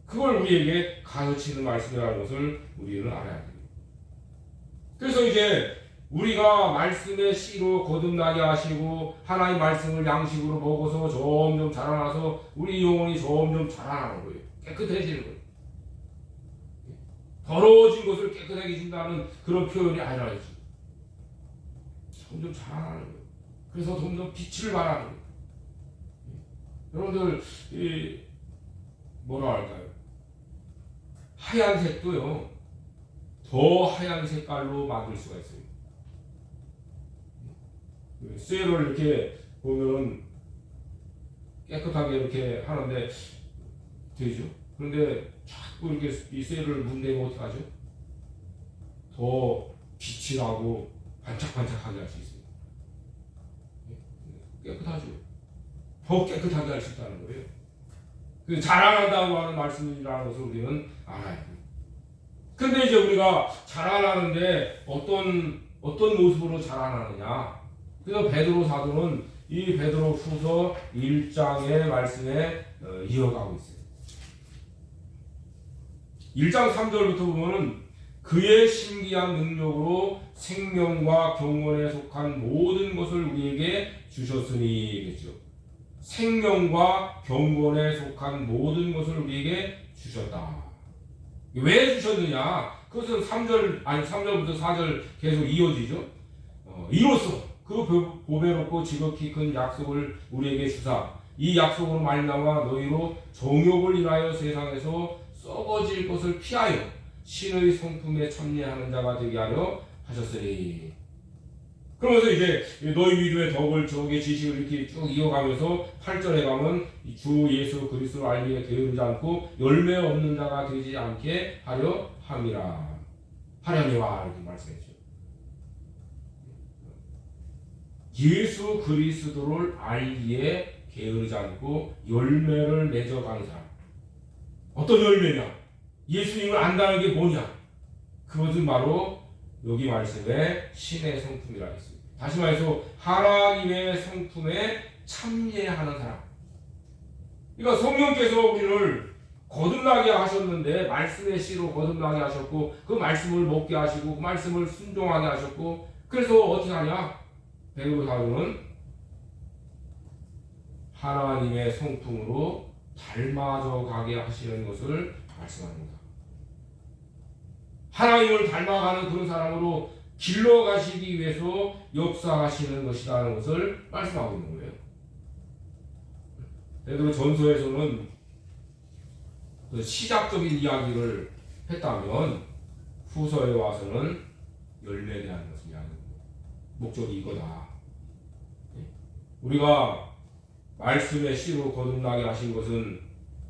그걸 우리에게 가르치는 말씀이라는 것을 우리는 알아야 됩니다. 그래서 이제 우리가 말씀의 씨로 거듭나게 하시고 하나님 말씀을 양식으로 먹어서 점점 자라나서 우리 영혼이 점점 자라나는 거예요. 깨끗해지는 거예요. 더러워진 것을 깨끗하게 해준다는 그런 표현이 아니라 점점 자라나는 거예요. 그래서 점점 빛을 발하는 거예요. 여러분들 뭐라 할까요? 하얀색도요 더 하얀 색깔로 만들 수가 있어요. 쇠를 이렇게 보면 깨끗하게 이렇게 하는데 되죠. 그런데 자꾸 이렇게 이 쇠를 문대면 어떻게 하죠? 더 빛이 나고 반짝반짝하게 할 수 있어요. 깨끗하죠. 더 깨끗하게 할 수 있다는 거예요. 그 자라난다고 하는 말씀이라는 것을 우리는 알아야 돼요. 근데 이제 우리가 자라나는데 어떤 모습으로 자라나느냐? 그래서 베드로 사도는 이 베드로 후서 1장의 말씀에 이어가고 있어요. 1장 3절부터 보면은 그의 신기한 능력으로 생명과 경건에 속한 모든 것을 우리에게 주셨으니, 그렇죠? 생명과 경건에 속한 모든 것을 우리에게 주셨다. 왜 주셨느냐? 그것은 3절부터 4절 계속 이어지죠. 이로써 그 보배롭고 지극히 큰 약속을 우리에게 주사 이 약속으로 말미암아 너희로 정욕을 인하여 세상에서 썩어질 것을 피하여 신의 성품에 참여하는 자가 되게 하려 하셨으니. 그러면서 이제 너희 위로의 덕을 저게 지식을 이렇게 쭉 이어가면서 8절에 가면 주 예수 그리스도를 알기에 게으르지 않고 열매 없는 자가 되지 않게 하려 함이라. 하려니와 이렇게 말씀했죠. 예수 그리스도를 알기에 게으르지 않고 열매를 맺어가는 사람. 어떤 열매냐? 예수님을 안다는 게 뭐냐? 그것은 바로 여기 말씀에 신의 성품이라 했습니다. 다시 말해서 하나님의 성품에 참여하는 사람. 그러니까 성령께서 우리를 거듭나게 하셨는데 말씀의 씨로 거듭나게 하셨고 그 말씀을 먹게 하시고 그 말씀을 순종하게 하셨고 그래서 어떻게 하냐? 베드로 사도는 하나님의 성품으로 닮아져 가게 하시는 것을 말씀합니다. 하나님을 닮아가는 그런 사람으로 길러가시기 위해서 역사하시는 것이라는 것을 말씀하고 있는 거예요. 베드로 전서에서는 그 시작적인 이야기를 했다면 후서에 와서는 열매에 대한 것을 이야기합니다. 목적이 이거다. 우리가 말씀의 씨로 거듭나게 하신 것은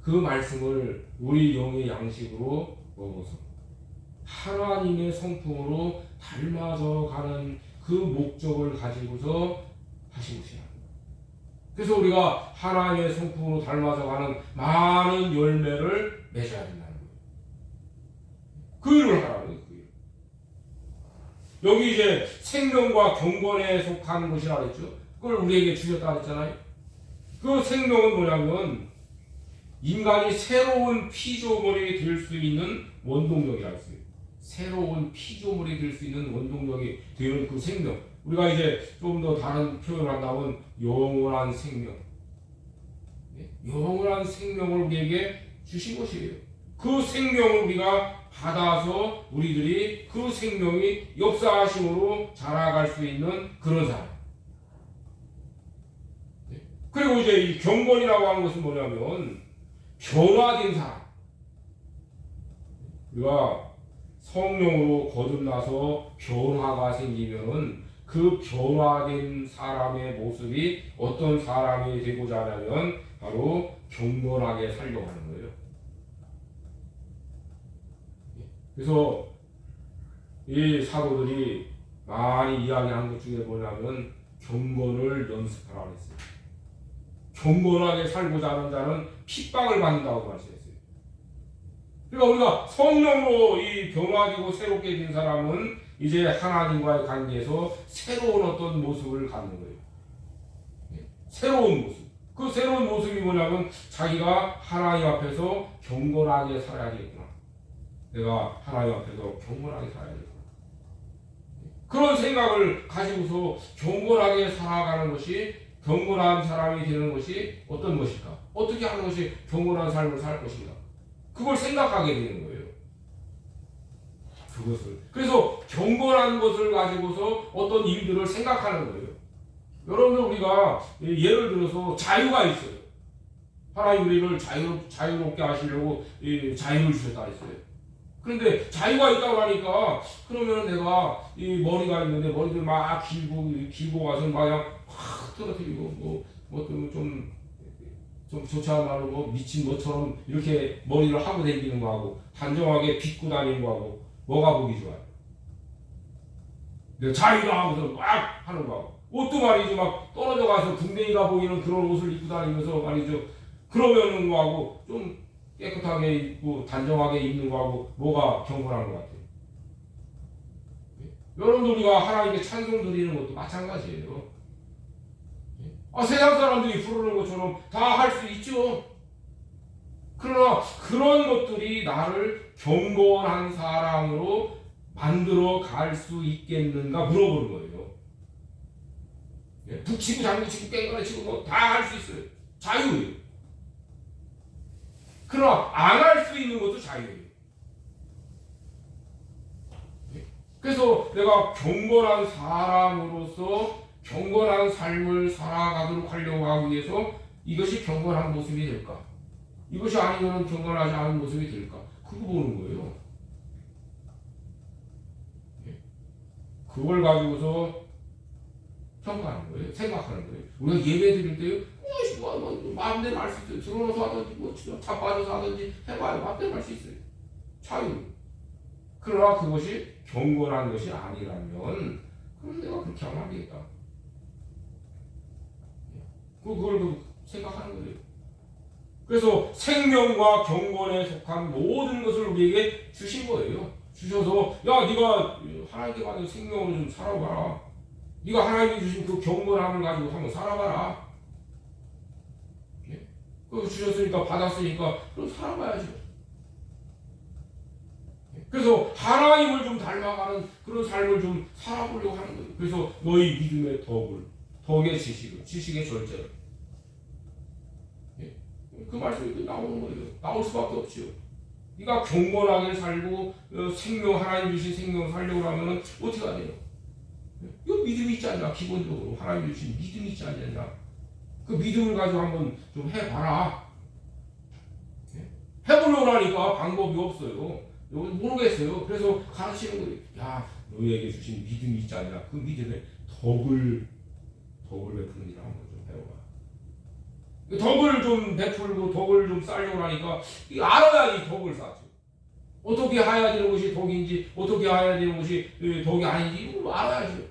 그 말씀을 우리 영의 양식으로 먹어서 하나님의 성품으로 닮아져 가는 그 목적을 가지고서 하신 것이야. 그래서 우리가 하나님의 성품으로 닮아져 가는 많은 열매를 맺어야 된다는 거예요. 그 일을 하라는 거예요. 그 일. 여기 이제 생명과 경건에 속하는 것이라 그랬죠. 그걸 우리에게 주셨다 그랬잖아요. 그 생명은 뭐냐면 인간이 새로운 피조물이 될 수 있는 원동력이라 했어요. 새로운 피조물이 될 수 있는 원동력이 되는 그 생명. 우리가 이제 좀 더 다른 표현을 한다면 영원한 생명. 영원한 생명을 우리에게 주신 것이에요. 그 생명을 우리가 받아서 우리들이 그 생명이 역사하심으로 자라갈 수 있는 그런 사람. 그리고 이제 이 경건이라고 하는 것은 뭐냐면 변화된 사람. 우리가 성령으로 거듭나서 변화가 생기면은 그 변화된 사람의 모습이 어떤 사람이 되고자 하냐면 바로 경건하게 살려고 하는 거예요. 그래서 이 사도들이 많이 이야기하는 것 중에 뭐냐면 경건을 연습하라 그랬어요. 경건하게 살고자 하는 자는 핍박을 받는다고 말씀했어요. 그러니까 우리가 성령으로 이 변화되고 새롭게 된 사람은 이제 하나님과의 관계에서 새로운 어떤 모습을 갖는 거예요. 새로운 모습. 그 새로운 모습이 뭐냐면 자기가 하나님 앞에서 경건하게 살아야 되겠구나. 내가 하나님 앞에서 경건하게 살아야 되겠구나. 그런 생각을 가지고서 경건하게 살아가는 것이 경건한 사람이 되는 것이 어떤 것일까? 어떻게 하는 것이 경건한 삶을 살 것인가? 그걸 생각하게 되는 거예요. 그것을. 그래서 경건한 것을 가지고서 어떤 일들을 생각하는 거예요. 여러분들 우리가 예를 들어서 자유가 있어요. 하나님 우리를 자유롭게 하시려고 자유를 주셨다 했어요. 그런데 자유가 있다고 하니까 그러면 내가 이 머리가 있는데 머리를 막 길고 가서 막 그냥 확 떨어뜨리고 좀 좋지 않은 말로 뭐 미친 것처럼 이렇게 머리를 하고 다니는 거하고 단정하게 빗고 다니는 거하고 뭐가 보기 좋아요? 내가 자유다 하고서 막 하는 거하고 옷도 말이죠 막 떨어져 가서 궁뎅이가 보이는 그런 옷을 입고 다니면서 말이죠 그러면은 거하고 좀 깨끗하게 입고 단정하게 입는 거하고 뭐가 경건한 것 같아요? 여러분들 우리가 하나님께 찬송 드리는 것도 마찬가지예요. 세상 사람들이 부르는 것처럼 다 할 수 있죠. 그러나 그런 것들이 나를 경건한 사람으로 만들어 갈 수 있겠는가 물어보는 거예요. 북치고 장구치고 깽가치고 뭐 다 할 수 있어요. 자유예요. 그러나 안 할 수 있는 것도 자유예요. 그래서 내가 경건한 사람으로서 경건한 삶을 살아가도록 하려고 하기 위해서 이것이 경건한 모습이 될까? 이것이 아니면 경건하지 않은 모습이 될까? 그거 보는 거예요. 그걸 가지고서 평가하는 거예요. 생각하는 거예요. 우리가 예배 드릴 때요, 마음대로 할 수 있어요. 들어놓아서 하든지, 자빠져서 하든지 해봐요. 마음대로 할 수 있어요. 자유. 그러나 그것이 경건한 것이 아니라면, 그럼 내가 그렇게 하면 안 되겠다. 그걸 생각하는 거예요. 그래서 생명과 경건에 속한 모든 것을 우리에게 주신 거예요. 주셔서 야 네가 하나님께 받은 생명을 좀 살아봐라. 네가 하나님이 주신 그 경건함을 가지고 한번 살아봐라. 그거 주셨으니까 받았으니까 그럼 살아봐야죠. 그래서 하나님을 좀 닮아가는 그런 삶을 좀 살아보려고 하는 거예요. 그래서 너희 믿음의 덕의 지식의 절제를. 그 말씀이 나오는 거예요. 나올 수밖에 없지요. 네가 경건하게 살고 생명 하나님 주신 생명을 살려고 하면 어떻게 해야 돼요? 이거 믿음이 있지 않냐? 기본적으로 하나님 주신 믿음이 있지 않냐? 그 믿음을 가지고 한번 좀 해봐라. 해보려고 하니까 방법이 없어요. 모르겠어요. 그래서 가르치는 거예요. 야, 너희에게 주신 믿음이 있지 않냐? 그 믿음의 덕을 베푸는 일을 한번 좀 해봐. 덕을 좀 베풀고 덕을 좀 쌓려고 하니까 알아야 이 덕을 쌓죠. 어떻게 해야 되는 것이 덕인지, 어떻게 해야 되는 것이 덕이 아닌지 이걸 알아야죠.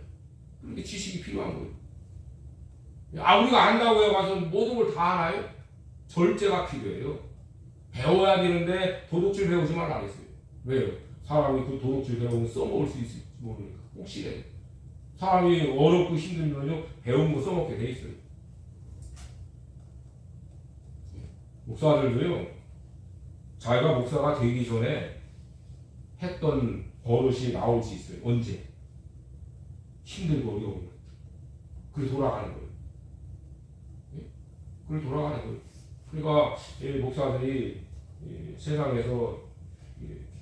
그렇게 지식이 필요한 거예요. 우리가 안다고 해가서 모든 걸 다 알아요? 절제가 필요해요. 배워야 되는데 도둑질 배우지 말라 그랬어요. 왜요? 사람이 그 도둑질 배우면 써먹을 수 있을지 모르니까. 혹시라도. 사람이 어렵고 힘들면요, 배운 거 써먹게 돼 있어요. 목사들도요, 자기가 목사가 되기 전에 했던 버릇이 나올 수 있어요. 언제? 힘들고 어려우면. 그래 돌아가는 거예요. 그래 돌아가는 거예요. 그러니까 목사들이 세상에서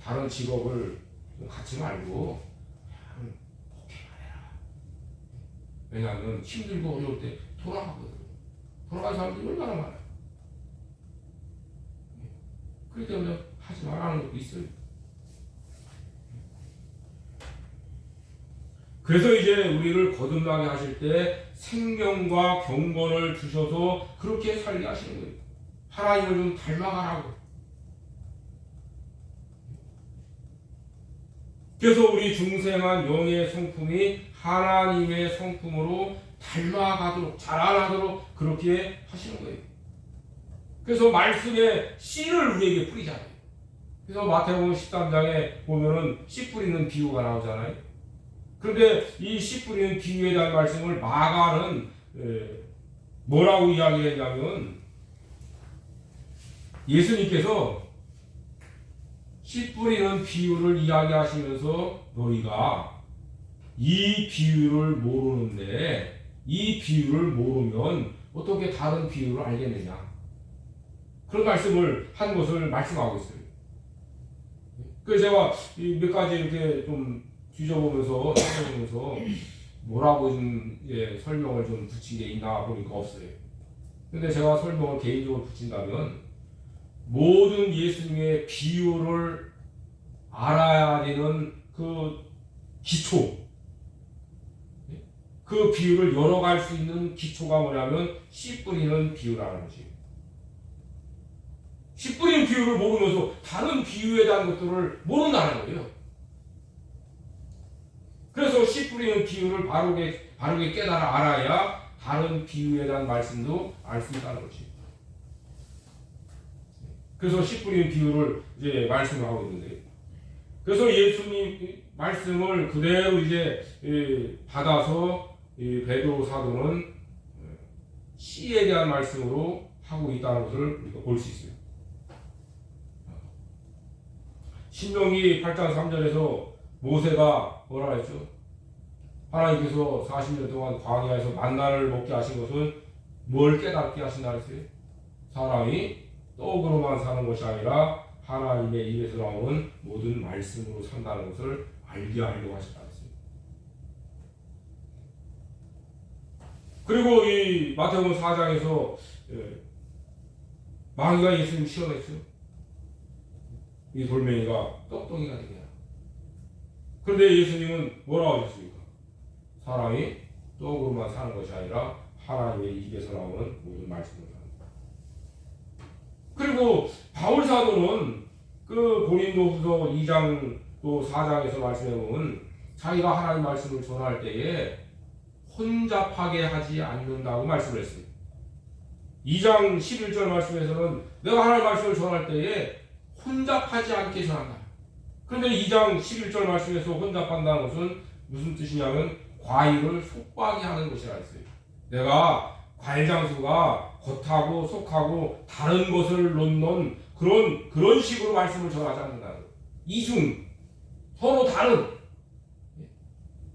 다른 직업을 갖지 말고 그냥 복귀만 해라. 왜냐하면 힘들고 어려울 때 돌아가거든요. 돌아간 사람들이 얼마나 많아요. 그렇기 때문에 하지 말라는 것도 있어요. 그래서 이제 우리를 거듭나게 하실 때 생명과 경건을 주셔서 그렇게 살게 하시는 거예요. 하나님을 좀 닮아가라고. 그래서 우리 중생한 영의 성품이 하나님의 성품으로 닮아가도록, 자라나도록 그렇게 하시는 거예요. 그래서 말씀의 씨를 우리에게 뿌리잖아요. 그래서 마태복음 13장에 보면은 씨 뿌리는 비유가 나오잖아요. 그런데 이 씨 뿌리는 비유에 대한 말씀을 마가는 뭐라고 이야기했냐면, 예수님께서 씨 뿌리는 비유를 이야기하시면서 너희가 이 비유를 모르는데, 이 비유를 모르면 어떻게 다른 비유를 알겠느냐, 그런 말씀을 한 것을 말씀하고 있어요. 그래서 제가 몇 가지 이렇게 좀 뒤져보면서 찾아보면서 뭐라고 좀 설명을 좀 붙인 게 있나 보니까 없어요. 근데 제가 설명을 개인적으로 붙인다면, 모든 예수님의 비유를 알아야 되는 그 기초, 그 비유를 열어갈 수 있는 기초가 뭐냐면 씨 뿌리는 비유라는 것이에요. 씨 뿌리는 비유를 모르면서 다른 비유에 대한 것들을 모른다는 거예요. 그래서 씨 뿌리는 비유를 바르게 깨달아 알아야 다른 비유에 대한 말씀도 알 수 있다는 것이에요. 그래서 씨 뿌리는 비유를 이제 말씀을 하고 있는데, 그래서 예수님 말씀을 그대로 이제 받아서 베드로 사도는 씨에 대한 말씀으로 하고 있다는 것을 우리가 볼 수 있어요. 신명기 8장 3절에서 모세가 뭐라 했죠? 하나님께서 40년 동안 광야에서 만나를 먹게 하신 것은 뭘 깨닫게 하신다 했어요? 사람이 떡으로만 사는 것이 아니라 하나님의 입에서 나오는 모든 말씀으로 산다는 것을 알게 하려고 하셨다 했어요. 그리고 이 마태복음 4장에서 마귀가 예수님 시험했어요. 이 돌멩이가 떡덩이가 되게 하라. 그런데 예수님은 뭐라고 하셨습니까? 사람이 떡으로만 사는 것이 아니라 하나님의 입에서 나오는 모든 말씀을 산다. 그리고 바울 사도는 그 고린도후서 2장 또 4장에서 말씀해 보면 자기가 하나님 말씀을 전할 때에 혼잡하게 하지 않는다고 말씀을 했어요. 2장 11절 말씀에서는 내가 하나님 말씀을 전할 때에 혼잡하지 않게 전한다. 그런데 2장 11절 말씀에서 혼잡한다는 것은 무슨 뜻이냐면 과일을 속박이 하는 것이라 했어요. 내가 과일 장수가 겉하고 속하고 다른 것을 놓는 그런 식으로 말씀을 전하지 않는다는 거예요. 이중 서로 다른.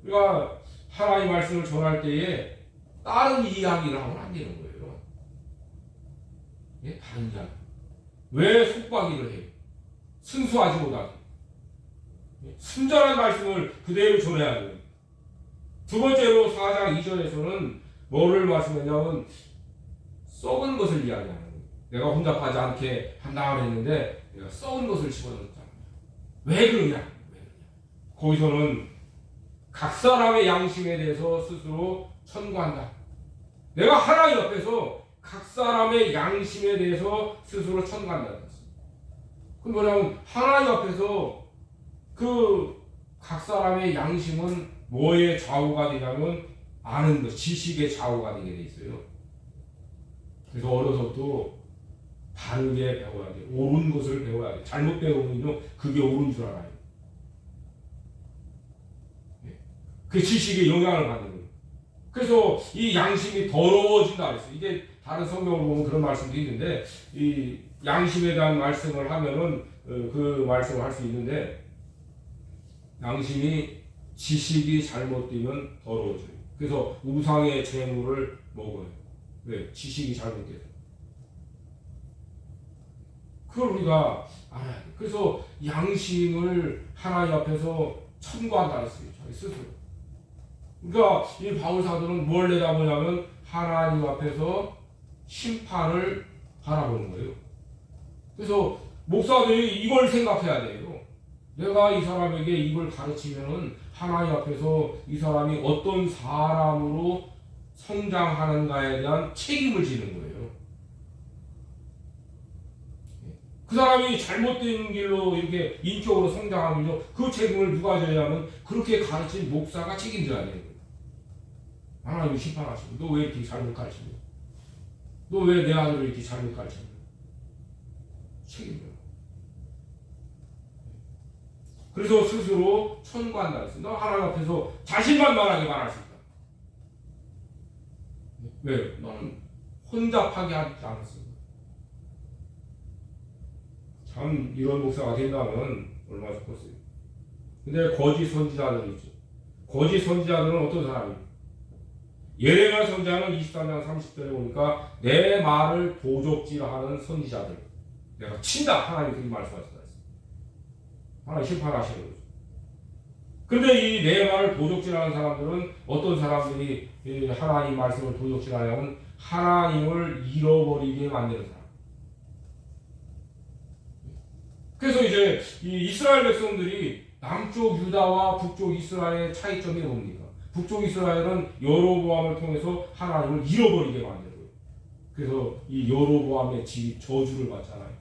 그러니까 하나님 말씀을 전할 때에 다른 이야기를 하면 안 되는 거예요. 다른 이야기. 왜 속박이를 해요? 순수하지 못하게. 순전한 말씀을 그대로 전해야 돼요. 두 번째로 4장 2절에서는 뭐를 말씀했냐면 썩은 것을 이야기하는 거예요. 내가 혼잡하지 않게 한다고 했는데 내가 썩은 것을 집어넣었잖아요. 왜 그러냐? 거기서는 각 사람의 양심에 대해서 스스로 천구한다. 내가 하나님 옆에서 각 사람의 양심에 대해서 스스로 천간다는 거죠. 그 뭐냐면 하나님 앞에서 그 각 사람의 양심은 뭐에 좌우가 되냐면 아는 것, 지식의 좌우가 되게 돼 있어요. 그래서 어려서부터 바르게 배워야 돼. 옳은 것을 배워야 돼. 잘못 배우면요, 그게 옳은 줄 알아요. 그 지식에 영향을 받는 거예요. 그래서 이 양심이 더러워진다 그랬어요. 이게 다른 성경을 보면 그런 말씀도 있는데, 이 양심에 대한 말씀을 하면은 그 말씀을 할 수 있는데, 양심이 지식이 잘못되면 더러워져요. 그래서 우상의 재물을 먹어요. 왜? 지식이 잘못돼서. 그걸 우리가 알아야 돼. 그래서 양심을 하나님 앞에서 청구한다 했어요. 자기 스스로. 그러니까 이 바울 사도는 뭘 내다보냐면 하나님 앞에서 심판을 바라보는 거예요. 그래서 목사들이 이걸 생각해야 돼요. 내가 이 사람에게 이걸 가르치면은 하나님 앞에서 이 사람이 어떤 사람으로 성장하는가에 대한 책임을 지는 거예요. 그 사람이 잘못된 길로 이렇게 인격으로 성장하면요, 그 책임을 누가 져야하면 그렇게 가르친 목사가 책임져야 되는 거예요. 하나님이 심판하시고, 너 왜 이렇게 잘못 가르치냐? 너 왜 내 아들을 이렇게 잘못 가르쳤냐? 책임져요. 그래서 스스로 천구한다 했어요. 너 하나님 앞에서 자신만만하게 말할 수 있다. 왜? 너는 혼잡하게 하지 않았습니다. 참 이런 목사가 된다면 얼마나 좋겠어요. 근데 거짓 선지자들이 있죠. 거짓 선지자들은 어떤 사람이에요? 예레미야 선지자는 23장 30절에 보니까 내 말을 도적질하는 선지자들, 내가 친다, 하나님이 그렇게 말씀하셨다. 하나님 심판하시는 거죠. 그런데 이 내 말을 도적질하는 사람들은 어떤 사람들이 하나님 말씀을 도적질하냐면 하나님을 잃어버리게 만드는 사람. 그래서 이제 이 이스라엘 백성들이 남쪽 유다와 북쪽 이스라엘의 차이점이 뭡니까? 북쪽 이스라엘은 여로보암을 통해서 하나님을 잃어버리게 만드는 거예요. 그래서 이 여로보암의 집이 저주를 받잖아요.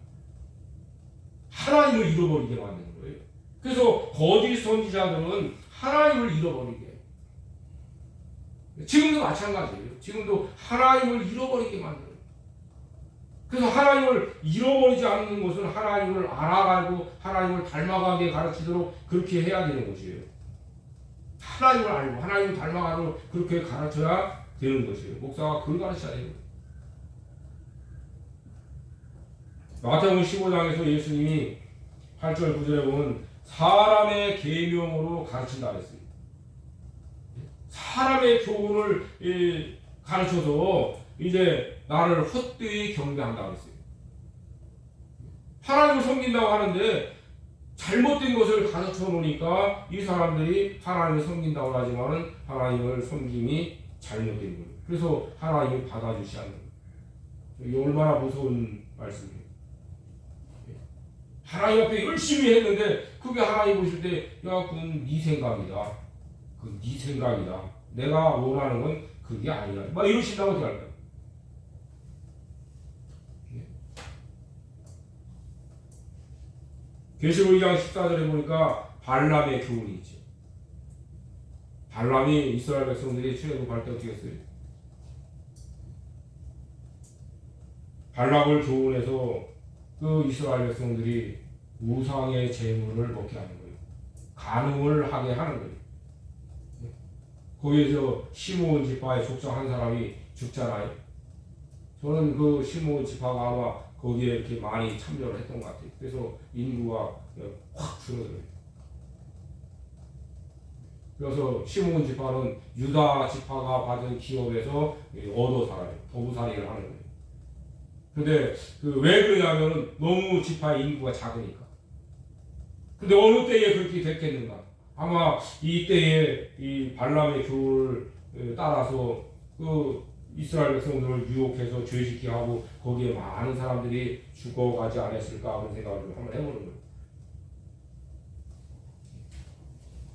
하나님을 잃어버리게 만드는 거예요. 그래서 거짓 선지자들은 하나님을 잃어버리게 해요. 지금도 마찬가지예요. 지금도 하나님을 잃어버리게 만들어요. 그래서 하나님을 잃어버리지 않는 것은 하나님을 알아가고 하나님을 닮아가게 가르치도록 그렇게 해야 되는 것이에요. 하나님을 알고 하나님을 닮아가도록 그렇게 가르쳐야 되는 것이에요. 목사가 그걸 가르쳐야 돼요. 마태복음 15장에서 예수님이 8절 9절에 보면 사람의 계명으로 가르친다 그랬어요. 사람의 교훈을 가르쳐서 이제 나를 헛되이 경배한다 그랬어요. 하나님을 섬긴다고 하는데 잘못된 것을 가르쳐 놓으니까 이 사람들이 하나님을 섬긴다고 하지만은 하나님을 섬김이 잘못된 거예요. 그래서 하나님이 받아주지 않는 거예요. 이게 얼마나 무서운 말씀이에요. 하나님 앞에 열심히 했는데 그게 하나님 보실 때 야, 그건 네 생각이다. 그건 네 생각이다. 내가 원하는 건 그게 아니야. 막 이러신다고 어떻게 할까요? 계시록 2장 14절에 보니까 발람의 교훈이 있죠. 발람이 이스라엘 백성들이 출애굽할 때 어떻게 했어요? 발락을 교훈해서 그 이스라엘 백성들이 우상의 제물을 먹게 하는 거예요. 간음을 하게 하는 거예요. 거기에서 시므온 지파의 족장 한 사람이 죽잖아요. 저는 그 시므온 지파가 아마 거기에 이렇게 많이 참여를 했던 것 같아요. 그래서 인구가 확 줄어들어요. 그래서 시므온 지파는 유다 지파가 받은 기업에서 얻어 살아요. 도부살이를 하는 거예요. 근데 왜 그러냐면은 너무 지파의 인구가 작으니까. 근데 어느 때에 그렇게 됐겠는가? 아마 이 때에 이 발람의 교훈을 따라서 그 이스라엘 백성들을 유혹해서 죄짓게 하고 거기에 많은 사람들이 죽어가지 않았을까 하는 생각을 좀 한번 해보는 거예요.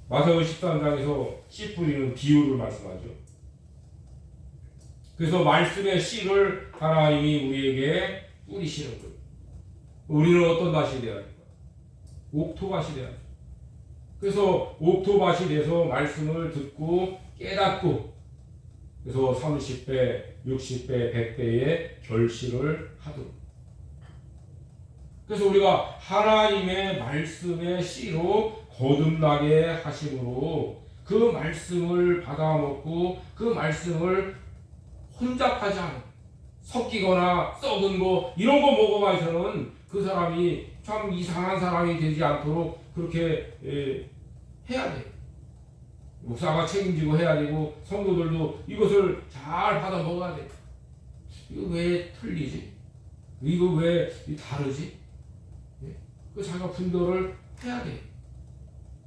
마태복음 13장에서 씨 뿌리는 비유를 말씀하죠. 그래서 말씀의 씨를 하나님이 우리에게 뿌리시는 거예요. 우리는 어떤 밭이 되어야 할까? 옥토밭이 되어야 합니다. 그래서 옥토밭이 돼서 말씀을 듣고 깨닫고 그래서 30배, 60배, 100배의 결실을 하도록. 그래서 우리가 하나님의 말씀의 씨로 거듭나게 하심으로 그 말씀을 받아먹고 그 말씀을 혼잡하지 않은 섞이거나 썩은 거 이런 거 먹어봐서는 그 사람이 참 이상한 사람이 되지 않도록 그렇게 해야 돼. 목사가 책임지고 해야 되고 성도들도 이것을 잘 받아 먹어야 돼. 이거 왜 틀리지? 이거 왜 다르지? 그 자기가 분별을 해야 돼.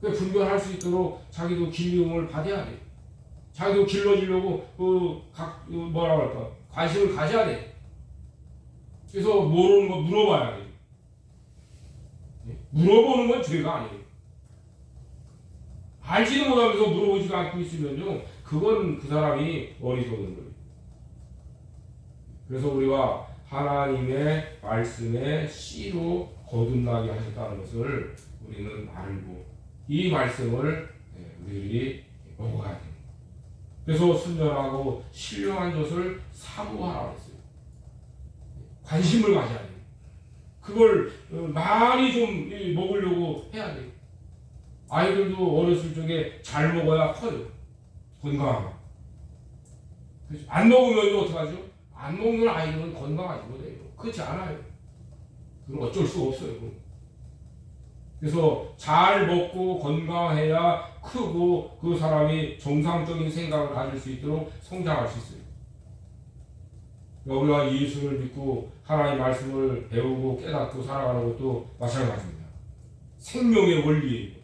그 분별할 수 있도록 자기도 길림을 받아야 돼. 자기도 길러지려고 뭐라고 할까 관심을 가져야 돼. 그래서 모르는 거 물어봐야 돼. 물어보는 건 죄가 아니에요. 알지도 못하면서 물어보지도 않고 있으면요, 그건 그 사람이 어리석은 거예요. 그래서 우리가 하나님의 말씀에 씨로 거듭나게 하셨다는 것을 우리는 알고 이 말씀을 우리들이 먹어가야 됩니다. 그래서 순전하고 신령한 것을 사모하라고 했어요. 관심을 가져야 돼요. 그걸 많이 좀 먹으려고 해야 돼요. 아이들도 어렸을 적에 잘 먹어야 커요. 건강하고. 안 먹으면 어떡하죠? 안 먹는 아이들은 건강하지 못해요. 그렇지 않아요. 그건 어쩔 수 없어요. 그래서 잘 먹고 건강해야 크고 그 사람이 정상적인 생각을 가질 수 있도록 성장할 수 있어요. 우리가 예수를 믿고 하나님의 말씀을 배우고 깨닫고 살아가는 것도 마찬가지입니다. 생명의 원리예요.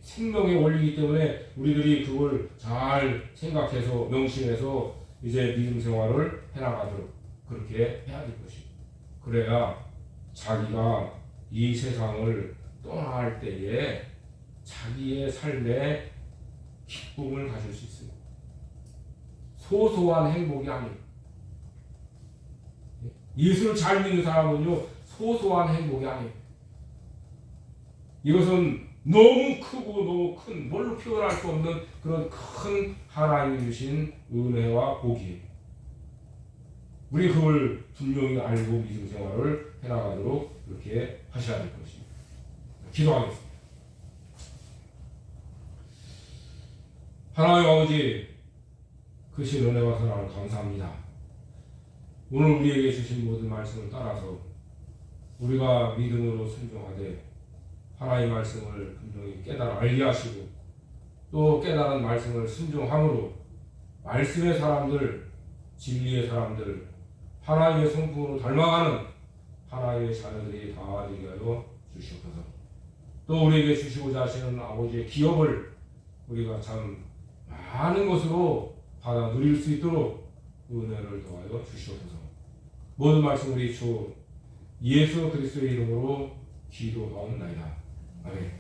생명의 원리이기 때문에 우리들이 그걸 잘 생각해서 명심해서 이제 믿음 생활을 해나가도록 그렇게 해야 될 것입니다. 그래야 자기가 이 세상을 떠날 때에 자기의 삶에 기쁨을 가질 수 있습니다. 소소한 행복이 아니에요. 예수를 잘 믿는 사람은요, 소소한 행복이 아니에요. 이것은 너무 크고 너무 큰, 뭘로 표현할 수 없는 그런 큰 하나님이 주신 은혜와 복이에요. 우리 그걸 분명히 알고 믿음 생활을 해나가도록 그렇게 하셔야 될 것입니다. 기도하겠습니다. 하나님 아버지, 크신 은혜와 사랑을 감사합니다. 오늘 우리에게 주신 모든 말씀을 따라서 우리가 믿음으로 순종하되 하나님의 말씀을 분명히 깨달아 알게 하시고 또 깨달은 말씀을 순종함으로 말씀의 사람들, 진리의 사람들, 하나님의 성품으로 닮아가는 하나님의 자녀들이 다 되게 하여 주시옵소서. 또 우리에게 주시고자 하시는 아버지의 기업을 우리가 참 많은 것으로 받아 누릴 수 있도록 은혜를 더하여 주시옵소서. 모든 말씀 우리 주 예수 그리스도의 이름으로 기도하옵나이다. 아멘.